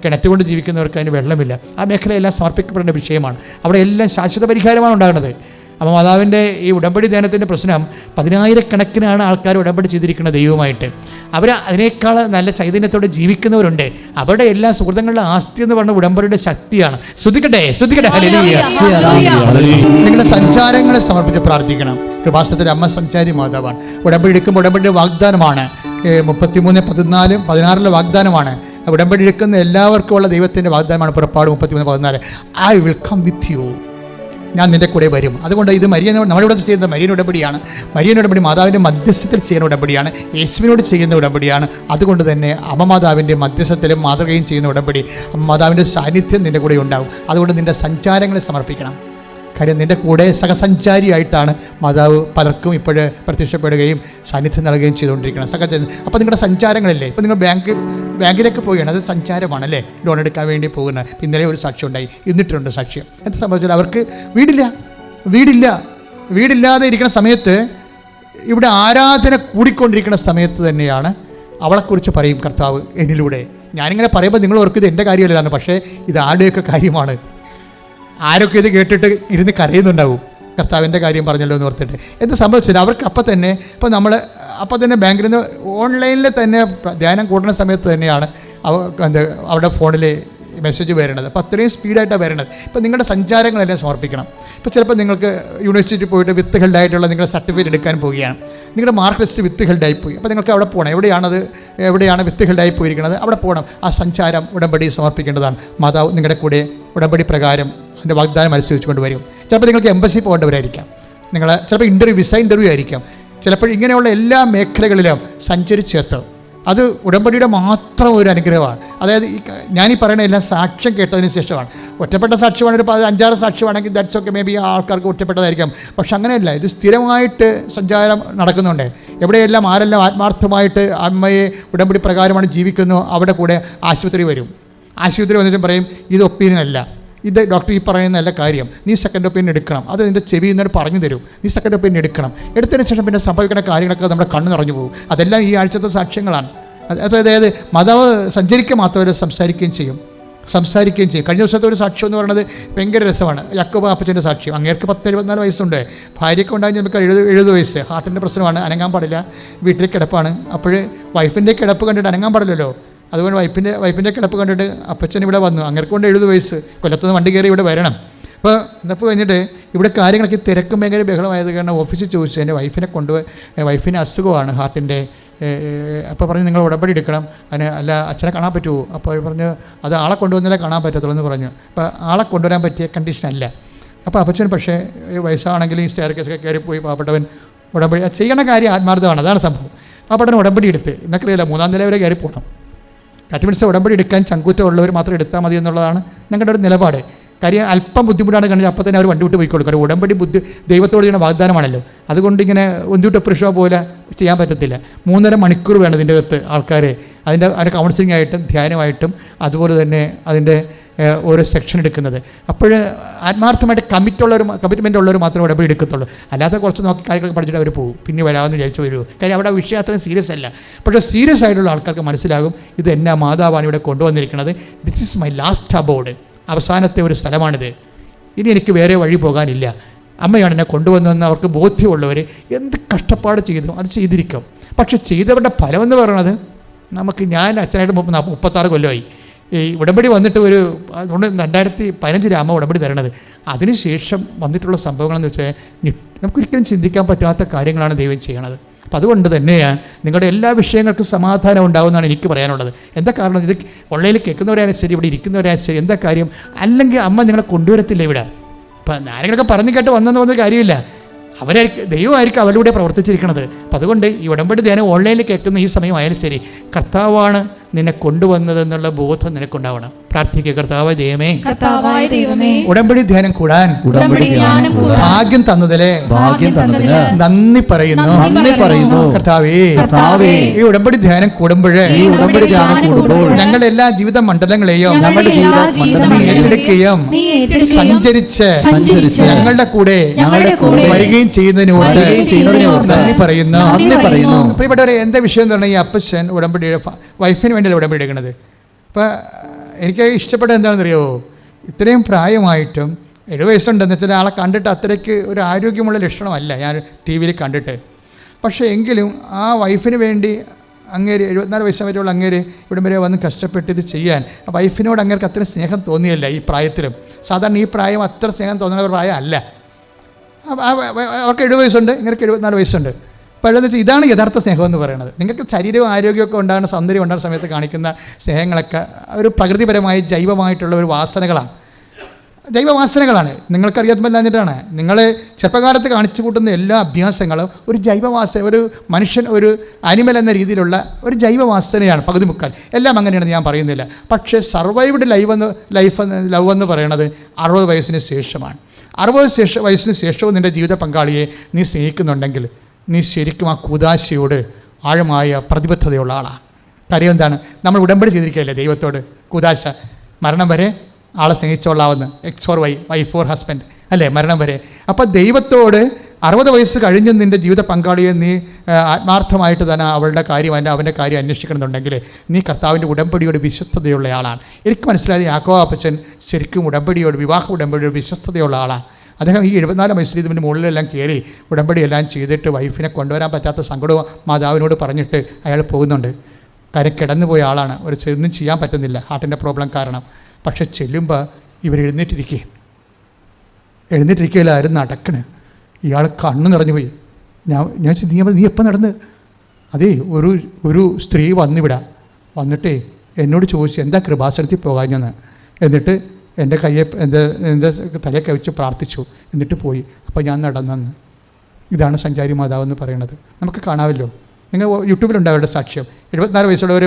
കിണറ്റുകൊണ്ട് ജീവിക്കുന്നവർക്ക് അതിന് വെള്ളമില്ല. ആ മേഖലയെല്ലാം സമർപ്പിക്കപ്പെടേണ്ട വിഷയമാണ്. അവിടെ എല്ലാം ശാശ്വത പരിഹാരമാണ് ഉണ്ടാകുന്നത്. അപ്പോൾ മാതാവിൻ്റെ ഈ ഉടമ്പടി ധ്യാനത്തിൻ്റെ പ്രശ്നം 10,000-കണക്കിനാണ് ആൾക്കാർ ഉടമ്പടി ചെയ്തിരിക്കുന്നത് ദൈവമായിട്ട്. അവർ അതിനേക്കാൾ നല്ല ചൈതന്യത്തോടെ ജീവിക്കുന്നവരുണ്ട്. അവരുടെ എല്ലാ സുഹൃത്തുക്കളുടെ ആസ്തി എന്ന് പറഞ്ഞ ഉടമ്പടിയുടെ ശക്തിയാണ്. ശ്രദ്ധിക്കട്ടെ. നിങ്ങളുടെ സഞ്ചാരങ്ങളെ സമർപ്പിച്ച് പ്രാർത്ഥിക്കണം. കൃപാസനത്തിൻ്റെ അമ്മ സഞ്ചാരി മാതാവാണ്. ഉടമ്പടി എടുക്കുമ്പോൾ ഉടമ്പടിയുടെ വാഗ്ദാനമാണ് 33:14-16 വാഗ്ദാനമാണ്. ഉടമ്പടി എടുക്കുന്ന എല്ലാവർക്കുമുള്ള ദൈവത്തിൻ്റെ വാഗ്ദാനമാണ് പുറപ്പാട് 33:14. I will come with you, ഞാൻ നിൻ്റെ കൂടെ വരും. അതുകൊണ്ട് ഇത് നമ്മളിവിടെ ചെയ്യുന്ന മരിയൻ ഉടമ്പടിയാണ്. മരിയൻ ഉടമ്പടി മാതാവിൻ്റെ മധ്യസ്ഥത്തിൽ ചെയ്യുന്ന ഉടമ്പടിയാണ്, യേശുവിനോട് ചെയ്യുന്ന ഉടമ്പടിയാണ്. അതുകൊണ്ട് തന്നെ അമ്മമാതാവിൻ്റെ മധ്യസ്ഥത്തിലും മാതൃകയും ചെയ്യുന്ന ഉടമ്പടി. മാതാവിൻ്റെ സാന്നിധ്യം നിൻ്റെ കൂടെ ഉണ്ടാകും. അതുകൊണ്ട് നിൻ്റെ സഞ്ചാരങ്ങളെ സമർപ്പിക്കണം. കാര്യം നിൻ്റെ കൂടെ സഹസഞ്ചാരിയായിട്ടാണ് മാതാവ് പലർക്കും ഇപ്പോൾ പ്രത്യക്ഷപ്പെടുകയും സാന്നിധ്യം നൽകുകയും ചെയ്തുകൊണ്ടിരിക്കണം. അപ്പോൾ നിങ്ങളുടെ സഞ്ചാരങ്ങളില്ലേ, ഇപ്പോൾ നിങ്ങൾ ബാങ്കിലേക്ക് പോവുകയാണ്, അത് സഞ്ചാരമാണല്ലേ, ലോൺ എടുക്കാൻ വേണ്ടി പോകുന്നത്. ഇന്നലെ ഒരു സാക്ഷ്യം ഉണ്ടായി, ഇന്നിട്ടുണ്ട് സാക്ഷ്യം. എന്താ സംഭവിച്ചാൽ അവർക്ക് വീടില്ലാതെ ഇരിക്കുന്ന സമയത്ത്, ഇവിടെ ആരാധന കൂടിക്കൊണ്ടിരിക്കുന്ന സമയത്ത് തന്നെയാണ് അവളെക്കുറിച്ച് പറയും കർത്താവ് എന്നിലൂടെ. ഞാനിങ്ങനെ പറയുമ്പോൾ നിങ്ങൾ ഓർക്കും ഇത് എൻ്റെ കാര്യമല്ലാണ്, പക്ഷേ ഇത് ആരുടെയൊക്കെ കാര്യമാണ്. ആരൊക്കെ ഇത് കേട്ടിട്ട് ഇരുന്ന് കരയുന്നുണ്ടാവും, കർത്താവിൻ്റെ കാര്യം പറഞ്ഞല്ലോ എന്ന് ഓർത്തിട്ട്. എന്ത് സംഭവിച്ചില്ല, അവർക്ക് അപ്പം തന്നെ ബാങ്കിൽ നിന്ന് ഓൺലൈനിൽ തന്നെ ധ്യാനം കൂടുന്ന സമയത്ത് തന്നെയാണ് അവരുടെ ഫോണിൽ മെസ്സേജ് വരണത്. അപ്പോൾ അത്രയും സ്പീഡായിട്ടാണ് വരണത്. ഇപ്പോൾ നിങ്ങളുടെ സഞ്ചാരങ്ങളെല്ലാം സമർപ്പിക്കണം. ഇപ്പോൾ ചിലപ്പോൾ നിങ്ങൾക്ക് യൂണിവേഴ്സിറ്റി പോയിട്ട് വിത്ത് ഹെൽഡായിട്ടുള്ള നിങ്ങളുടെ സർട്ടിഫിക്കറ്റ് എടുക്കാൻ പോവുകയാണ്, നിങ്ങളുടെ മാർക്ക് ലിസ്റ്റ് വിത്ത് ഹെൽഡായി പോയി. അപ്പോൾ നിങ്ങൾക്ക് അവിടെ പോകണം, എവിടെയാണ് വിത്ത് ഹെൽഡായി പോയിരിക്കുന്നത് അവിടെ പോകണം. ആ സഞ്ചാരം ഉടമ്പടി സമർപ്പിക്കേണ്ടതാണ്. മാതാവ് നിങ്ങളുടെ കൂടെ ഉടമ്പടി പ്രകാരം അതിൻ്റെ വാഗ്ദാനം അനുസരിച്ച് കൊണ്ടുവരും. ചിലപ്പോൾ നിങ്ങൾക്ക് എംബസി പോകേണ്ടവരായിരിക്കാം, ചിലപ്പോൾ വിസ ഇൻ്റർവ്യൂ ആയിരിക്കാം. ചിലപ്പോൾ ഇങ്ങനെയുള്ള എല്ലാ മേഖലകളിലും സഞ്ചരിച്ചെത്തും. അത് ഉടമ്പടിയുടെ മാത്രം ഒരു അനുഗ്രഹമാണ്. അതായത് ഞാനീ പറയുന്ന എല്ലാം സാക്ഷ്യം കേട്ടതിന് ശേഷമാണ്. ഒറ്റപ്പെട്ട സാക്ഷ്യമാണ്, ഒരു 5-6 സാക്ഷ്യമാണെങ്കിൽ ദാറ്റ്സ് ഓക്കെ, മേ ബി ആൾക്കാർക്ക് ഒറ്റപ്പെട്ടതായിരിക്കാം. പക്ഷെ അങ്ങനെയല്ല, ഇത് സ്ഥിരമായിട്ട് സഞ്ചാരം നടക്കുന്നുണ്ട്. എവിടെയെല്ലാം ആരെല്ലാം ആത്മാർത്ഥമായിട്ട് അമ്മയെ ഉടമ്പടി പ്രകാരമാണ് ജീവിക്കുന്നു, അവിടെ കൂടെ ആശുപത്രി വരും. ആശുപത്രി വന്നിട്ടും പറയും ഇത് ഒപ്പീനിയൻ അല്ല, ഇത് ഡോക്ടർ ഈ പറയുന്നതല്ല കാര്യം, നീ സെക്കൻഡ് ഒപ്പീനിയൻ എടുക്കണം, അത് നിൻ്റെ ചെവി എന്നൊരു പറഞ്ഞു തരും, നീ സെക്കൻഡ് ഒപ്പീനിയൻ എടുക്കണം. എടുത്തതിന് ശേഷം പിന്നെ സംഭവിക്കുന്ന കാര്യങ്ങളൊക്കെ നമ്മുടെ കണ്ണ് നിറഞ്ഞു പോകും. അതെല്ലാം ഈ ആഴ്ചത്തെ സാക്ഷ്യങ്ങളാണ്. അതായത് മാതാവ് സഞ്ചരിക്കുക മാത്രമല്ല സംസാരിക്കുകയും ചെയ്യും. കഴിഞ്ഞ ദിവസത്തെ ഒരു സാക്ഷ്യം എന്ന് പറയുന്നത് ഭയങ്കര രസമാണ്. യാക്കോബ് അപ്പച്ചൻ്റെ സാക്ഷ്യം. അങ്ങേർക്ക് 10-74 വയസ്സുണ്ട്, ഭാര്യയ്ക്ക് ഉണ്ടായി നമുക്ക് 70 വയസ്സ്. ഹാർട്ടിൻ്റെ പ്രശ്നമാണ്, അനങ്ങാൻ പാടില്ല, വീട്ടിൽ കിടപ്പാണ്. അപ്പോൾ വൈഫിൻ്റെ കിടപ്പ് കണ്ടിട്ട് അനങ്ങാൻ പാടില്ലല്ലോ. അതുകൊണ്ട് വൈഫിൻ്റെ കിടപ്പ് കണ്ടിട്ട് അപ്പച്ചൻ ഇവിടെ വന്നു. അങ്ങേർക്ക് കൊണ്ട് 70 വയസ്സ്, കൊല്ലത്തുനിന്ന് വണ്ടി കയറി ഇവിടെ വരണം. അപ്പോൾ എന്നപ്പോൾ കഴിഞ്ഞിട്ട് ഇവിടെ കാര്യങ്ങളൊക്കെ തിരക്കും ഭയങ്കര ബഹളമായത് കാരണം ഓഫീസിൽ ചോദിച്ചു എൻ്റെ വൈഫിന് അസുഖമാണ് ഹാർട്ടിൻ്റെ. അപ്പോൾ പറഞ്ഞു നിങ്ങൾ ഉടമ്പടി എടുക്കണം, അതിന് അല്ല അച്ഛനെ കാണാൻ പറ്റുമോ? അപ്പോൾ പറഞ്ഞു അത് ആളെ കൊണ്ടുവന്നാലേ കാണാൻ പറ്റത്തുള്ളൂ എന്ന് പറഞ്ഞു. അപ്പോൾ ആളെ കൊണ്ടുവരാൻ പറ്റിയ കണ്ടീഷനല്ല. അപ്പോൾ അപ്പച്ചൻ പക്ഷേ വയസ്സാണെങ്കിലും ഈ സ്റ്റെയർ കേസൊക്കെ കയറിപ്പോയി പാവപ്പെട്ടവൻ ഉടമ്പടി ചെയ്യണ കാര്യം ആത്മാർത്ഥമാണ്, അതാണ് സംഭവം. പാവപ്പെട്ടവൻ ഉടമ്പടി എടുത്ത് എന്നൊക്കെയല്ല 3-ാം നില വരെ കയറി പോകണം. കാറ്റ് മീൻസ് ഉടമ്പടി എടുക്കാൻ ചങ്കൂറ്റമുള്ളവർ മാത്രം എടുത്താൽ മതി എന്നുള്ളതാണ് ഞങ്ങളുടെ ഒരു നിലപാട്. കാര്യം അല്പം ബുദ്ധിമുട്ടാണ് കണ്ടത്, അപ്പോൾ തന്നെ അവർ വണ്ടി വിട്ട് പോയിക്കോളും. കാരണം ഉടമ്പടി ദൈവത്തോട് ചെയ്യുന്ന വാഗ്ദാനമാണല്ലോ. അതുകൊണ്ട് ഇങ്ങനെ ഒന്നിട്ട് പ്രഷോ പോലെ ചെയ്യാൻ പറ്റത്തില്ല. 3.5 മണിക്കൂർ വേണം ഇതിൻ്റെ അകത്ത് ആൾക്കാർ അതിൻ്റെ കൗൺസിലിംഗ് ആയിട്ടും ധ്യാനമായിട്ടും അതുപോലെ തന്നെ അതിൻ്റെ ഓരോ സെക്ഷൻ എടുക്കുന്നത്. അപ്പോൾ ആത്മാർത്ഥമായിട്ട് കമ്മിറ്റ്മെൻ്റ് ഉള്ളവർ മാത്രമേ ഉടമ്പടി എടുക്കത്തുള്ളൂ. അല്ലാതെ കുറച്ച് നോക്കി കാര്യങ്ങളൊക്കെ പഠിച്ചിട്ട് അവർ പോകും, പിന്നെ വരാമെന്ന് വിചാരിച്ചു വരുമോ. കാര്യം അവിടെ വിഷയം അത്രയും സീരിയസ് അല്ല. പക്ഷേ സീരിയസ് ആയിട്ടുള്ള ആൾക്കാർക്ക് മനസ്സിലാകും ഇത് എന്നാ മാതാവാണ് ഇവിടെ കൊണ്ടുവന്നിരിക്കുന്നത്. This is my last aboard, അവസാനത്തെ ഒരു സ്ഥലമാണിത്, ഇനി എനിക്ക് വേറെ വഴി പോകാനില്ല, അമ്മയാണ് എന്നെ കൊണ്ടുവന്നതെന്ന് അവർക്ക് ബോധ്യമുള്ളവർ എന്ത് കഷ്ടപ്പാട് ചെയ്തു അത് ചെയ്തിരിക്കും. പക്ഷെ ചെയ്തവരുടെ ഫലമെന്ന് പറയുന്നത് ഞാൻ അച്ഛനായിട്ട് 36 കൊല്ലമായി ഈ ഉടമ്പടി വന്നിട്ട് അതുകൊണ്ട് 2015 അമ്മ ഉടമ്പടി തരണത്. അതിനുശേഷം വന്നിട്ടുള്ള സംഭവങ്ങളെന്ന് വെച്ചാൽ നമുക്കൊരിക്കലും ചിന്തിക്കാൻ പറ്റാത്ത കാര്യങ്ങളാണ് ദൈവം ചെയ്യണത്. അപ്പം അതുകൊണ്ട് തന്നെയാണ് നിങ്ങളുടെ എല്ലാ വിഷയങ്ങൾക്കും സമാധാനം ഉണ്ടാകുമെന്നാണ് എനിക്ക് പറയാനുള്ളത്. എന്താ കാരണം, ഇത് ഓൺലൈനിൽ കേൾക്കുന്നവരായാലും ശരി, ഇവിടെ ഇരിക്കുന്നവരായാലും ശരി, എന്താ കാര്യം, അല്ലെങ്കിൽ അമ്മ നിങ്ങളെ കൊണ്ടുവരത്തില്ല ഇവിടെ. ഇപ്പം ആരെങ്കിലൊക്കെ പറഞ്ഞു കേട്ട് വന്നൊന്നും കാര്യമില്ല, ദൈവമായിരിക്കും അവരിലൂടെ പ്രവർത്തിച്ചിരിക്കുന്നത്. അപ്പം അതുകൊണ്ട് ഈ ഉടമ്പടി ധ്യാനം ഓൺലൈനിൽ കേൾക്കുന്ന ഈ സമയമായാലും ശരി, കർത്താവാണ് നിന്നെ കൊണ്ടുവന്നതെന്നുള്ള ബോധം നിനക്കുണ്ടാവണം. പ്രാർത്ഥിക്കുക. കർത്താവായ ദൈവമേ, ഉടമ്പടി ധ്യാനം കൂടാൻ ഭാഗ്യം തന്നതിലെ നന്ദി പറയുന്നു. കർത്താവേ, ഈ ഉടമ്പടി ധ്യാനം കൂടുമ്പോഴേ ഞങ്ങളുടെ എല്ലാ ജീവിത മണ്ഡലങ്ങളെയും ഏറ്റെടുക്കുകയും സഞ്ചരിച്ച് ഞങ്ങളുടെ കൂടെ വരികയും ചെയ്യുന്നതിനോട് നന്ദി പറയുന്നു. പ്രിയപ്പെട്ടവരെ, എൻ്റെ വിഷയം എന്ന് പറഞ്ഞാൽ ഈ അപ്പച്ചൻ ഉടമ്പടിയുടെ വൈഫിന് വേണ്ടിയല്ല ഉടമ്പടി എടുക്കുന്നത്. അപ്പോൾ എനിക്ക് ഇഷ്ടപ്പെട്ട എന്താണെന്നറിയാമോ, ഇത്രയും പ്രായമായിട്ടും 70 വയസ്സുണ്ടെന്ന് വെച്ചാൽ ആളെ കണ്ടിട്ട് അത്രയ്ക്ക് ഒരു ആരോഗ്യമുള്ള ലക്ഷണമല്ല ഞാൻ ടി വിയിൽ കണ്ടിട്ട്. പക്ഷേ എങ്കിലും ആ വൈഫിന് വേണ്ടി അങ്ങേര് 74 വയസ്സ് വരെയുള്ള അങ്ങേര് ഇവിടം വരെ വന്ന് കഷ്ടപ്പെട്ട് ഇത് ചെയ്യാൻ ആ വൈഫിനോട് അങ്ങേർക്ക് അത്ര സ്നേഹം തോന്നിയല്ല. ഈ പ്രായത്തിലും സാധാരണ ഈ പ്രായം അത്ര സ്നേഹം തോന്നുന്ന പ്രായം അല്ല. അവർക്ക് 70 വയസ്സുണ്ട്, ഇങ്ങനെ 74 വയസ്സുണ്ട്. പഴയെന്ന് വെച്ചാൽ ഇതാണ് യഥാർത്ഥ സ്നേഹം എന്ന് പറയുന്നത്. നിങ്ങൾക്ക് ശരീരവും ആരോഗ്യമൊക്കെ ഉണ്ടാകുന്ന, സൗന്ദര്യം ഉണ്ടാകുന്ന സമയത്ത് കാണിക്കുന്ന സ്നേഹങ്ങളൊക്കെ ഒരു പ്രകൃതിപരമായ ജൈവമായിട്ടുള്ള ഒരു വാസനകളാണ്, ജൈവവാസനകളാണ്. നിങ്ങൾക്കറിയാത്തല്ലാഞ്ഞിട്ടാണ്. നിങ്ങൾ ചെറുപ്പകാലത്ത് കാണിച്ചു കൂട്ടുന്ന എല്ലാ അഭ്യാസങ്ങളും ഒരു ജൈവവാസന, ഒരു മനുഷ്യൻ ഒരു അനിമൽ എന്ന രീതിയിലുള്ള ഒരു ജൈവവാസനയാണ് പകുതി മുക്കാൽ. എല്ലാം അങ്ങനെയാണെന്ന് ഞാൻ പറയുന്നില്ല. പക്ഷേ സർവൈവ്ഡ് ലവ് എന്ന് പറയുന്നത് 60 വയസ്സിന് ശേഷമാണ്. 60 വയസ്സിന് ശേഷവും നിൻ്റെ ജീവിത പങ്കാളിയെ നീ സ്നേഹിക്കുന്നുണ്ടെങ്കിൽ നീ ശരിക്കും ആ കൂദാശയോട് ആഴമായ പ്രതിബദ്ധതയുള്ള ആളാണ്. കാര്യം എന്താണ്? നമ്മൾ ഉടമ്പടി ചെയ്തിരിക്കുകയല്ലേ ദൈവത്തോട്, കൂദാശ, മരണം വരെ ആളെ സ്നേഹിച്ചോളാവുന്ന, X for Y, Y for husband, അല്ലേ, മരണം വരെ. അപ്പോൾ ദൈവത്തോട് 60 വയസ്സ് കഴിഞ്ഞ് നിൻ്റെ ജീവിത പങ്കാളിയെ നീ ആത്മാർത്ഥമായിട്ട് തന്നെ അവളുടെ കാര്യം, അവൻ്റെ കാര്യം അന്വേഷിക്കണമെന്നുണ്ടെങ്കിൽ നീ കർത്താവിൻ്റെ ഉടമ്പടിയോട് വിശ്വസ്തതയുള്ള ആളാണ്. എനിക്ക് മനസ്സിലായത് യാക്കോബ് അപ്പച്ചൻ ശരിക്കും ഉടമ്പടിയോട്, വിവാഹ ഉടമ്പടിയോട് വിശ്വസ്തതയുള്ള ആളാണ്. അദ്ദേഹം ഈ 74 വയസ്സിൽ ഇതിൻ്റെ മുകളിലെല്ലാം കയറി ഉടമ്പടിയെല്ലാം ചെയ്തിട്ട് വൈഫിനെ കൊണ്ടുവരാൻ പറ്റാത്ത സങ്കടവും മാതാവിനോട് പറഞ്ഞിട്ട് അയാൾ പോകുന്നുണ്ട്. കാര്യം കിടന്നുപോയ ആളാണ്, ഒന്നും ചെയ്യാൻ പറ്റുന്നില്ല ഹാർട്ടിൻ്റെ പ്രോബ്ലം കാരണം. പക്ഷെ ചെല്ലുമ്പോൾ ഇവർ എഴുന്നേറ്റിരിക്കുകയില്ലായിരുന്നു, നടക്കണ്. ഇയാൾ കണ്ണ് നിറഞ്ഞു പോയി. ഞാൻ ചിന്തിക്കുമ്പോൾ നീ എപ്പോൾ നടന്ന്? അതേ ഒരു സ്ത്രീ വന്നിട്ടേ എന്നോട് ചോദിച്ചു എന്താ കൃപാസനത്തിൽ പോകാഞ്ഞെന്ന്. എന്നിട്ട് എൻ്റെ എൻ്റെ തലയൊക്കെ വെച്ച് പ്രാർത്ഥിച്ചു, എന്നിട്ട് പോയി. അപ്പോൾ ഞാൻ നടന്നെന്ന്. ഇതാണ് സഞ്ചാരി മാതാവെന്ന് പറയുന്നത്. നമുക്ക് കാണാമല്ലോ, നിങ്ങൾ യൂട്യൂബിലുണ്ട് അവരുടെ സാക്ഷ്യം. 74 വയസ്സുള്ളവർ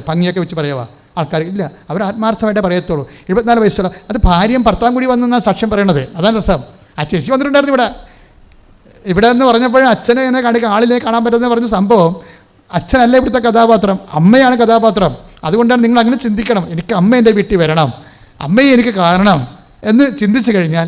ഭംഗിയൊക്കെ വെച്ച് പറയുക ആൾക്കാർ ഇല്ല, അവർ ആത്മാർത്ഥമായിട്ടേ പറയത്തുള്ളൂ. 74 വയസ്സുള്ള അത് ഭാര്യയും ഭർത്താവും കൂടി വന്നെന്നാണ് സാക്ഷ്യം പറയണത്. അതാണ് രസം. ആ ചേച്ചി വന്നിട്ടുണ്ടായിരുന്നു ഇവിടെ എന്ന് പറഞ്ഞപ്പോഴും അച്ഛനെ എന്നെ ആളിനെ കാണാൻ പറ്റുമെന്ന് പറഞ്ഞ സംഭവം, അച്ഛനല്ല ഇവിടുത്തെ കഥാപാത്രം, അമ്മയാണ് കഥാപാത്രം. അതുകൊണ്ടാണ് നിങ്ങൾ അങ്ങനെ ചിന്തിക്കണം, എനിക്ക് അമ്മ എൻ്റെ വീട്ടിൽ വരണം, അമ്മയെ എനിക്ക് കാണണം എന്ന് ചിന്തിച്ചു കഴിഞ്ഞാൽ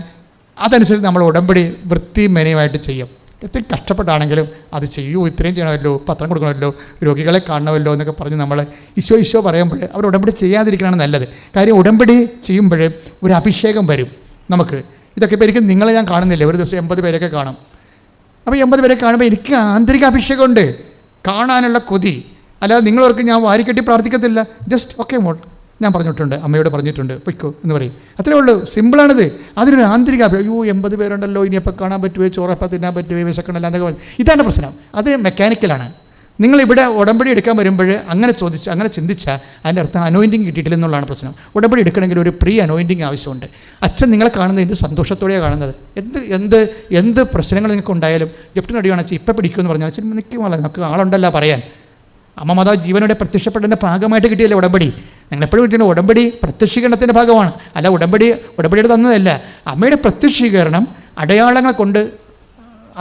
അതനുസരിച്ച് നമ്മൾ ഉടമ്പടി വൃത്തിയും മെനയുമായിട്ട് ചെയ്യും. എത്ര കഷ്ടപ്പെട്ടാണെങ്കിലും അത് ചെയ്യൂ, ഇത്രയും ചെയ്യണമല്ലോ, പത്രം കൊടുക്കണമല്ലോ, രോഗികളെ കാണണമല്ലോ എന്നൊക്കെ പറഞ്ഞ് നമ്മൾ ഈശോ പറയുമ്പോൾ അവർ ഉടമ്പടി ചെയ്യാതിരിക്കണമാണ് നല്ലത്. കാര്യം ഉടമ്പടി ചെയ്യുമ്പോൾ ഒരു അഭിഷേകം വരും നമുക്ക്. ഇതൊക്കെ ഇപ്പോൾ എനിക്ക് നിങ്ങളെ ഞാൻ കാണുന്നില്ല, ഒരു ദിവസം 80 പേരൊക്കെ കാണും. അപ്പോൾ 80 പേരെ കാണുമ്പോൾ എനിക്ക് ആന്തരിക അഭിഷേകമുണ്ട്, കാണാനുള്ള കൊതി. അല്ലാതെ നിങ്ങളവർക്ക് ഞാൻ വാരിക്കെട്ടി പ്രാർത്ഥിക്കത്തില്ല. ജസ്റ്റ് ഓക്കെ മോൾ, ഞാൻ പറഞ്ഞിട്ടുണ്ട്, അമ്മയോട് പറഞ്ഞിട്ടുണ്ട്, പൊയ്ക്കോ എന്ന് പറയും. അത്രേ ഉള്ളൂ, സിമ്പിളാണിത്. അതിനൊരു ആന്തരിക അയ്യോ 80 പേരുണ്ടല്ലോ, ഇനിയപ്പോൾ കാണാൻ പറ്റുമോ, ചോറപ്പം തിന്നാൻ പറ്റുമോ, വിശക്കണമല്ലോ എന്നൊക്കെ. ഇതാണ് പ്രശ്നം. അത് മെക്കാനിക്കലാണ്. നിങ്ങളിവിടെ ഉടമ്പടി എടുക്കാൻ വരുമ്പോൾ അങ്ങനെ ചിന്തിച്ചാൽ അതിൻ്റെ അർത്ഥം അനോയിൻറ്റിങ് കിട്ടിയിട്ടില്ല എന്നുള്ളതാണ് പ്രശ്നം. ഉടമ്പടി എടുക്കണമെങ്കിൽ ഒരു പ്രീ അനോയിൻറ്റിങ് ആവശ്യമുണ്ട്. അച്ഛൻ നിങ്ങളെ കാണുന്നത് എന്ത് സന്തോഷത്തോടെയാണ് കാണുന്നത്. എന്ത് പ്രശ്നങ്ങൾ നിങ്ങൾക്ക് ഉണ്ടായാലും ജപ്റ്റിനടിയാണ് അച്ഛൻ ഇപ്പം പിടിക്കുമെന്ന് പറഞ്ഞാൽ അച്ഛൻ നിൽക്കുമല്ലോ, നമുക്ക് ആളുണ്ടല്ലോ പറയാൻ. അമ്മ മാതാവ് ജീവനോടെ പ്രത്യക്ഷപ്പെട്ടതിൻ്റെ ഭാഗമായിട്ട് കിട്ടിയല്ലേ ഉടമ്പടി. ഞങ്ങളെപ്പോഴും കിട്ടിയ ഉടമ്പടി പ്രത്യക്ഷീകരണത്തിൻ്റെ ഭാഗമാണ്, അല്ല ഉടമ്പടിയുടെ തന്നതല്ല. അമ്മയുടെ പ്രത്യക്ഷീകരണം അടയാളങ്ങൾ കൊണ്ട്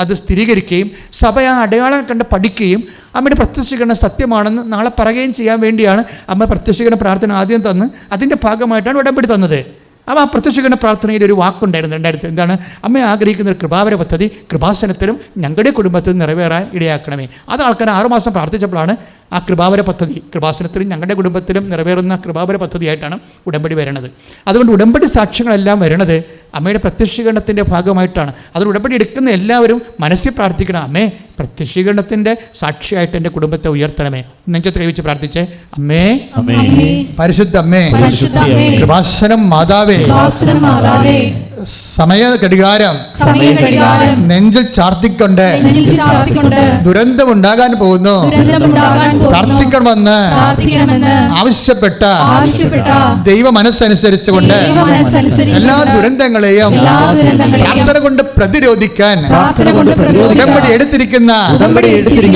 അത് സ്ഥിരീകരിക്കുകയും സഭ ആ അടയാളം കണ്ട് പഠിക്കുകയും അമ്മയുടെ പ്രത്യക്ഷീകരണം സത്യമാണെന്ന് നാളെ പറയുകയും ചെയ്യാൻ വേണ്ടിയാണ് അമ്മ പ്രത്യക്ഷീകരണ പ്രാർത്ഥന ആദ്യം തന്ന് അതിൻ്റെ ഭാഗമായിട്ടാണ് ഉടമ്പടി തന്നത്. അപ്പോൾ ആ പ്രത്യക്ഷീകരണ പ്രാർത്ഥനയിൽ ഒരു വാക്കുണ്ടായിരുന്നു 2000. എന്താണ്? അമ്മ ആഗ്രഹിക്കുന്ന ഒരു കൃപാവര പദ്ധതി കൃപാസനത്തിലും ഞങ്ങളുടെ കുടുംബത്തിലും നിറവേറാൻ ഇടയാക്കണമേ. അത് ആൾക്കാർ 6 മാസം പ്രാർത്ഥിച്ചപ്പോഴാണ് ആ കൃപാവര പദ്ധതി കൃപാസനത്തിലും ഞങ്ങളുടെ കുടുംബത്തിലും നിറവേറുന്ന കൃപാവര പദ്ധതിയായിട്ടാണ് ഉടമ്പടി വരുന്നത്. അതുകൊണ്ട് ഉടമ്പടി സാക്ഷ്യങ്ങളെല്ലാം വരുന്നത് അമ്മയുടെ പ്രത്യക്ഷീകരണത്തിൻ്റെ ഭാഗമായിട്ടാണ്. അതിൽ ഉടമ്പടി എടുക്കുന്ന എല്ലാവരും മനസ്സിൽ പ്രാർത്ഥിക്കണം, അമ്മേ പ്രത്യക്ഷീകരണത്തിൻ്റെ സാക്ഷിയായിട്ട് എൻ്റെ കുടുംബത്തെ ഉയർത്തണമേ. നെഞ്ചത്ത് കൈവച്ച് പ്രാർത്ഥിച്ചേ, അമ്മേ പരിശുദ്ധ അമ്മേ കൃപാസനം മാതാവേ സമയ ഘടികാരം നെഞ്ചിൽ ചാർത്തിക്കൊണ്ട് ദുരന്തമുണ്ടാകാൻ പോകുന്നു പ്രാർത്ഥിക്കണമെന്ന് ആവശ്യപ്പെട്ട ദൈവ മനസ്സനുസരിച്ചുകൊണ്ട് എല്ലാ ദുരന്തങ്ങളെയും പ്രാർത്ഥന കൊണ്ട് പ്രതിരോധിക്കാൻ ഉടമ്പടി എടുത്തിരിക്കുന്ന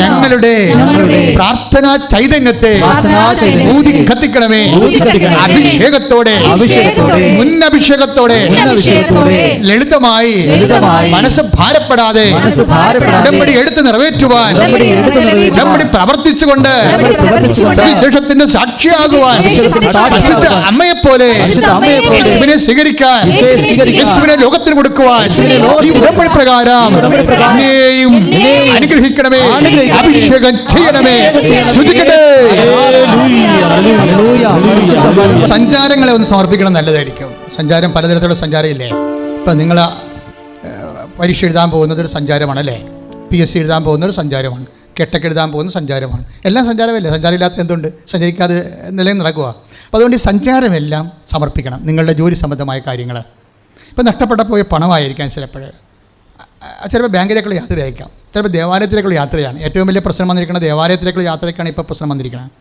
ഞങ്ങളുടെ പ്രാർത്ഥനാ ചൈതന്യത്തെ ഊതി കത്തിക്കണമേ. അഭിഷേകത്തോടെ മുന്നഭിഷേകത്തോടെ ലളിതമായി മനസ്സ് ഭാരപ്പെടാതെ ഉടമ്പടി എടുത്ത് നിറവേറ്റുവാൻ ഉടമ്പടി പ്രവർത്തിച്ചുകൊണ്ട് വിശേഷത്തിന്റെ സാക്ഷിയാകുവാൻ അമ്മയെപ്പോലെ യേശുവിനെ സ്വീകരിക്കാൻ യേശുവിനെ ലോകത്തിന് കൊടുക്കുവാൻ ഈ ഉടമ്പടി പ്രകാരം എന്നെയും അനുഗ്രഹിക്കണമേ, അഭിഷേകം ചെയ്യണമേ. സഞ്ചാരങ്ങളെ ഒന്ന് സമർപ്പിക്കണം, നല്ലതായിരിക്കും. സഞ്ചാരം പലതരത്തിലുള്ള സഞ്ചാരമില്ലേ. ഇപ്പം നിങ്ങൾ പരീക്ഷ എഴുതാൻ പോകുന്നത് ഒരു സഞ്ചാരമാണല്ലേ, PSC എഴുതാൻ പോകുന്നൊരു സഞ്ചാരമാണ്, കെട്ടൊക്കെ എഴുതാൻ പോകുന്ന സഞ്ചാരമാണ്. എല്ലാം സഞ്ചാരമല്ലേ, സഞ്ചാരമില്ലാത്ത എന്തുണ്ട്, സഞ്ചരിക്കാതെ നിലയിൽ നടക്കുക. അപ്പോൾ അതുകൊണ്ട് ഈ സഞ്ചാരമെല്ലാം സമർപ്പിക്കണം. നിങ്ങളുടെ ജോലി സംബന്ധമായ കാര്യങ്ങൾ, ഇപ്പം നഷ്ടപ്പെട്ട പോയ പണമായിരിക്കാം ചിലപ്പോൾ, ചിലപ്പോൾ ബാങ്കിലേക്കുള്ള യാത്രയായിരിക്കാം, ചിലപ്പോൾ ദേവാലയത്തിലേക്കുള്ള യാത്രയാണ്. ഏറ്റവും വലിയ പ്രശ്നം വന്നിരിക്കുന്നത് ദേവാലയത്തിലേക്കുള്ള യാത്രയ്ക്കാണ് ഇപ്പോൾ പ്രശ്നം വന്നിരിക്കുന്നത്,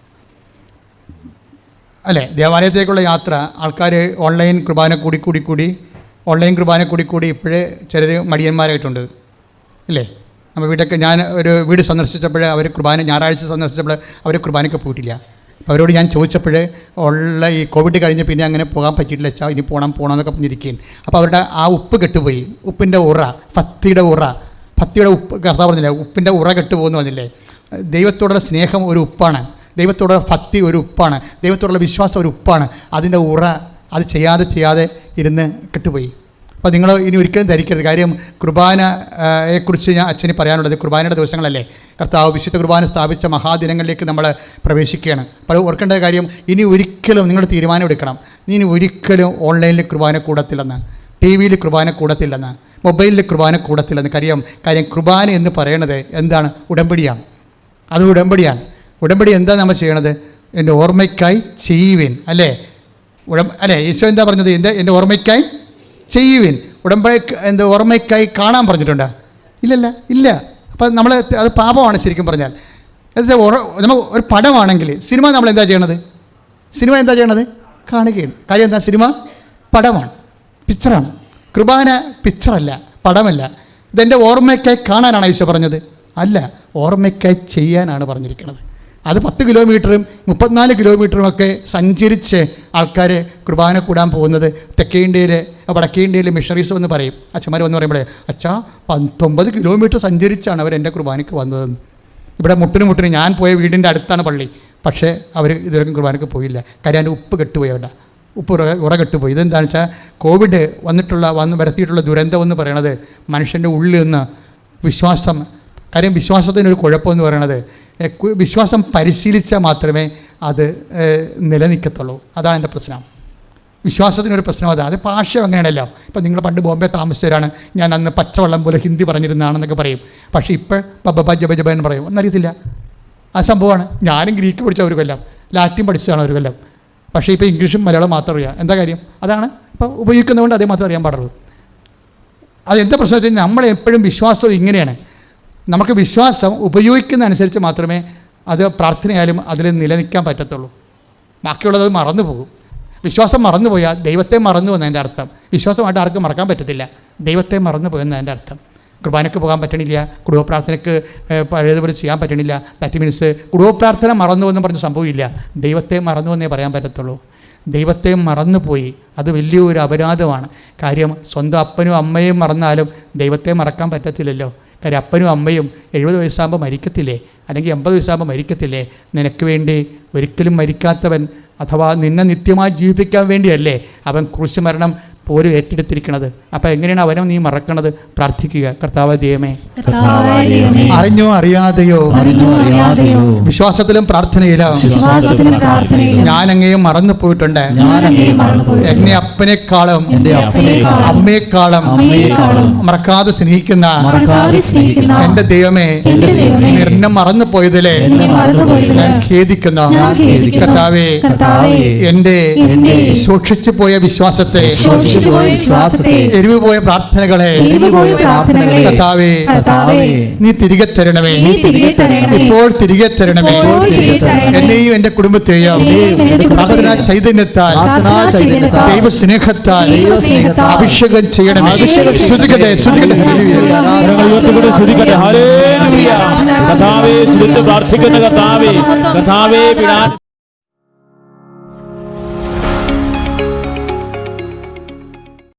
അല്ലേ? ദേവാലയത്തിലേക്കുള്ള യാത്ര ആൾക്കാർ ഓൺലൈൻ കുർബാന കൂടി ഓൺലൈൻ കുർബാന കൂടി ഇപ്പോഴേ ചിലർ മടിയന്മാരായിട്ടുണ്ട്, ഇല്ലേ? നമ്മൾ വീടൊക്കെ ഞാൻ ഒരു വീട് സന്ദർശിച്ചപ്പോൾ അവർ കുർബാന ഞായറാഴ്ച സന്ദർശിച്ചപ്പോൾ അവർ കുർബാനയ്ക്ക് പോയിട്ടില്ല. അവരോട് ഞാൻ ചോദിച്ചപ്പോൾ ഉള്ള ഈ കോവിഡ് കഴിഞ്ഞ് പിന്നെ അങ്ങനെ പോകാൻ പറ്റിയിട്ടില്ല, വെച്ചാൽ ഇനി പോകണമെന്നൊക്കെ പറഞ്ഞിരിക്കുകയും. അപ്പോൾ അവരുടെ ആ ഉപ്പ് കെട്ടുപോയി, ഉപ്പിൻ്റെ ഉറ, ഭക്തിയുടെ ഉപ്പ് കർത്താവ് പറഞ്ഞില്ലേ, ഉപ്പിൻ്റെ ഉറ കെട്ടുപോകുന്നു പറഞ്ഞില്ലേ? ദൈവത്തോടുള്ള സ്നേഹം ഒരു ഉപ്പാണ്, ദൈവത്തോടുള്ള ഭക്തി ഒരു ഉപ്പാണ്, ദൈവത്തോടുള്ള വിശ്വാസം ഒരു ഉപ്പാണ്. അതിൻ്റെ ഉറ അത് ചെയ്യാതെ ഇരുന്ന് കെട്ടുപോയി. അപ്പോൾ നിങ്ങൾ ഇനി ഒരിക്കലും ധരിക്കരുത്. കാര്യം കുർബാനയെക്കുറിച്ച് ഞാൻ അച്ഛന് പറയാനുള്ളത്, കുർബാനയുടെ ദിവസങ്ങളല്ലേ, കർത്താവ് വിശുദ്ധ കുർബാന സ്ഥാപിച്ച മഹാദിനങ്ങളിലേക്ക് നമ്മൾ പ്രവേശിക്കുകയാണ്. അപ്പോൾ ഓർക്കേണ്ട കാര്യം, ഇനി ഒരിക്കലും നിങ്ങൾ തീരുമാനം എടുക്കണം, ഇനി ഒരിക്കലും ഓൺലൈനിൽ കുർബാന കൂടത്തില്ലെന്ന്, ടി വിയിൽ കുർബാന കൂടത്തില്ലെന്ന്, മൊബൈലിൽ കുർബാന കൂടത്തില്ലെന്ന്. കാര്യം കുർബാന എന്ന് പറയുന്നത് എന്താണ്? ഉടമ്പടിയാണ്. അത് ഉടമ്പടി എന്താ നമ്മൾ ചെയ്യണത്? എൻ്റെ ഓർമ്മയ്ക്കായി ചെയ്യുവിൻ, അല്ലേ? ഈശോ എന്താ പറഞ്ഞത്? എൻ്റെ ഓർമ്മയ്ക്കായി ചെയ്യുവിൻ. എന്താ ഓർമ്മയ്ക്കായി കാണാൻ പറഞ്ഞിട്ടുണ്ടോ? ഇല്ല. അപ്പം നമ്മൾ അത് പാപമാണ് ശരിക്കും പറഞ്ഞാൽ. നമ്മൾ ഒരു പടമാണെങ്കിൽ സിനിമ നമ്മൾ എന്താ ചെയ്യണത്? കാണുകയാണ്. കാര്യം എന്താ? സിനിമ പടമാണ്, പിക്ചറാണ്. കുർബാന പിക്ചറല്ല, പടമല്ല. ഇതെൻ്റെ ഓർമ്മയ്ക്കായി കാണാനാണ് ഈശോ പറഞ്ഞത്? അല്ല, ഓർമ്മയ്ക്കായി ചെയ്യാനാണ് പറഞ്ഞിരിക്കുന്നത്. അത് 10 കിലോമീറ്ററും 34 കിലോമീറ്ററും ഒക്കെ സഞ്ചരിച്ച് ആൾക്കാർ കുർബാന കൂടാൻ പോകുന്നത് തെക്കേ ഇന്ത്യയിൽ, വടക്കേ ഇന്ത്യയിൽ മിഷണറീസ് എന്ന് പറയും, അച്ഛന്മാർ വന്ന് പറയുമ്പോഴേ, അച്ഛാ 19 കിലോമീറ്റർ സഞ്ചരിച്ചാണ് അവർ എൻ്റെ കുർബാനയ്ക്ക് വന്നതെന്ന്. ഇവിടെ മുട്ടിന് ഞാൻ പോയ വീടിൻ്റെ അടുത്താണ് പള്ളി, പക്ഷേ അവർ ഇതുവരെയും കുർബാനയ്ക്ക് പോയില്ല. കാര്യം അതിൻ്റെ ഉപ്പ് കെട്ടുപോയി, അവിടെ ഉപ്പ് ഉറ കെട്ടുപോയി. ഇതെന്താണെന്ന് വെച്ചാൽ കോവിഡ് വരുത്തിയിട്ടുള്ള ദുരന്തം എന്ന് പറയണത് മനുഷ്യൻ്റെ ഉള്ളിൽ നിന്ന് വിശ്വാസം. കാര്യം വിശ്വാസത്തിനൊരു കുഴപ്പമെന്ന് പറയണത്, വിശ്വാസം പരിശീലിച്ചാൽ മാത്രമേ അത് നിലനിൽക്കത്തുള്ളൂ. അതാണ് എൻ്റെ പ്രശ്നം. വിശ്വാസത്തിനൊരു പ്രശ്നം അതാണ്. അത് ഭാഷ അങ്ങനെയാണല്ലോ. ഇപ്പം നിങ്ങൾ പണ്ട് ബോംബെ താമസിച്ചവരാണ്, ഞാൻ അന്ന് പച്ചവെള്ളം പോലെ ഹിന്ദി പറഞ്ഞിരുന്നതാണെന്നൊക്കെ പറയും. പക്ഷേ ഇപ്പോൾ ജബ എന്ന് പറയും, ഒന്നറിയത്തില്ല. ആ സംഭവമാണ്. ഞാനും ഗ്രീക്ക് പഠിച്ച ഒരു കൊല്ലം, ലാറ്റിൻ പഠിച്ചതാണ് ഒരു കൊല്ലം. പക്ഷേ ഇപ്പോൾ ഇംഗ്ലീഷും മലയാളം മാത്രം അറിയാം. എന്താ കാര്യം? അതാണ് ഇപ്പോൾ ഉപയോഗിക്കുന്നതുകൊണ്ട് അതേ മാത്രം അറിയാൻ പാടുള്ളൂ. അതെന്താ പ്രശ്നം വെച്ച് കഴിഞ്ഞാൽ നമ്മളെപ്പോഴും വിശ്വാസം ഇങ്ങനെയാണ്. നമുക്ക് വിശ്വാസം ഉപയോഗിക്കുന്ന അനുസരിച്ച് മാത്രമേ അത് പ്രാർത്ഥനയായാലും അതിൽ നിലനിൽക്കാൻ പറ്റത്തുള്ളൂ. ബാക്കിയുള്ളത് മറന്നു പോകും. വിശ്വാസം മറന്നുപോയാൽ ദൈവത്തെ മറന്നു എന്നതിൻ്റെ അർത്ഥം. വിശ്വാസമായിട്ട് ആർക്കും മറക്കാൻ പറ്റത്തില്ല, ദൈവത്തെ മറന്നു പോയെന്നതിൻ്റെ അർത്ഥം. കുർബാനയ്ക്ക് പോകാൻ പറ്റണില്ല, കുടുംബ പ്രാർത്ഥനയ്ക്ക് പഴയതുപോലെ ചെയ്യാൻ പറ്റണില്ല. ദാറ്റ് മീൻസ് കുടുംബ പ്രാർത്ഥന മറന്നു എന്ന് പറഞ്ഞ് സംഭവമില്ല, ദൈവത്തെ മറന്നു എന്നേ പറയാൻ പറ്റത്തുള്ളൂ. ദൈവത്തെ മറന്നുപോയി, അത് വലിയൊരു അപരാധമാണ്. കാര്യം സ്വന്തം അപ്പനും അമ്മയും മറന്നാലും ദൈവത്തെ മറക്കാൻ പറ്റത്തില്ലല്ലോ. കാര്യം അപ്പനും അമ്മയും 70 വയസ്സാകുമ്പോൾ മരിക്കത്തില്ലേ, അല്ലെങ്കിൽ 80 വയസ്സാകുമ്പോൾ മരിക്കത്തില്ലേ? നിനക്ക് വേണ്ടി ഒരിക്കലും മരിക്കാത്തവൻ, അഥവാ നിന്നെ നിത്യമായി ജീവിപ്പിക്കാൻ വേണ്ടിയല്ലേ അവൻ ക്രൂശ് മരണം പോലും ഏറ്റെടുത്തിരിക്കുന്നത്. അപ്പം എങ്ങനെയാണ് അവനെ നീ മറക്കണത്? പ്രാർത്ഥിക്കുക, കർത്താവേ ദൈവമേ, അറിഞ്ഞോ അറിയാതെയോ വിശ്വാസത്തിലും പ്രാർത്ഥനയിലും ഞാൻ അങ്ങേയും മറന്നു പോയിട്ടുണ്ട്. എന്നെ അപ്പനേക്കാളും അമ്മയെക്കാളും മറക്കാതെ സ്നേഹിക്കുന്ന എൻ്റെ ദൈവമേ, എന്നെ മറന്നു പോയതിലെ ഞാൻ ഖേദിക്കുന്നു. കർത്താവേ, എൻ്റെ സൂക്ഷിച്ചു പോയ വിശ്വാസത്തെ, എരിവ് പോയ പ്രാർത്ഥനകളെ കർത്താവേ നീ തിരികെ തരണമേ, ഇപ്പോൾ തിരികെ തരണമേ. എന്നെയും എൻ്റെ കുടുംബത്തെയും പ്രാർത്ഥനാ ചൈതന്യത്താൽ, ദൈവസ്നേഹത്താൽ അഭിഷേകം ചെയ്യണമേ. ശ്രുതിക്കട്ടെ, പ്രാർത്ഥിക്കുന്ന കർത്താവേ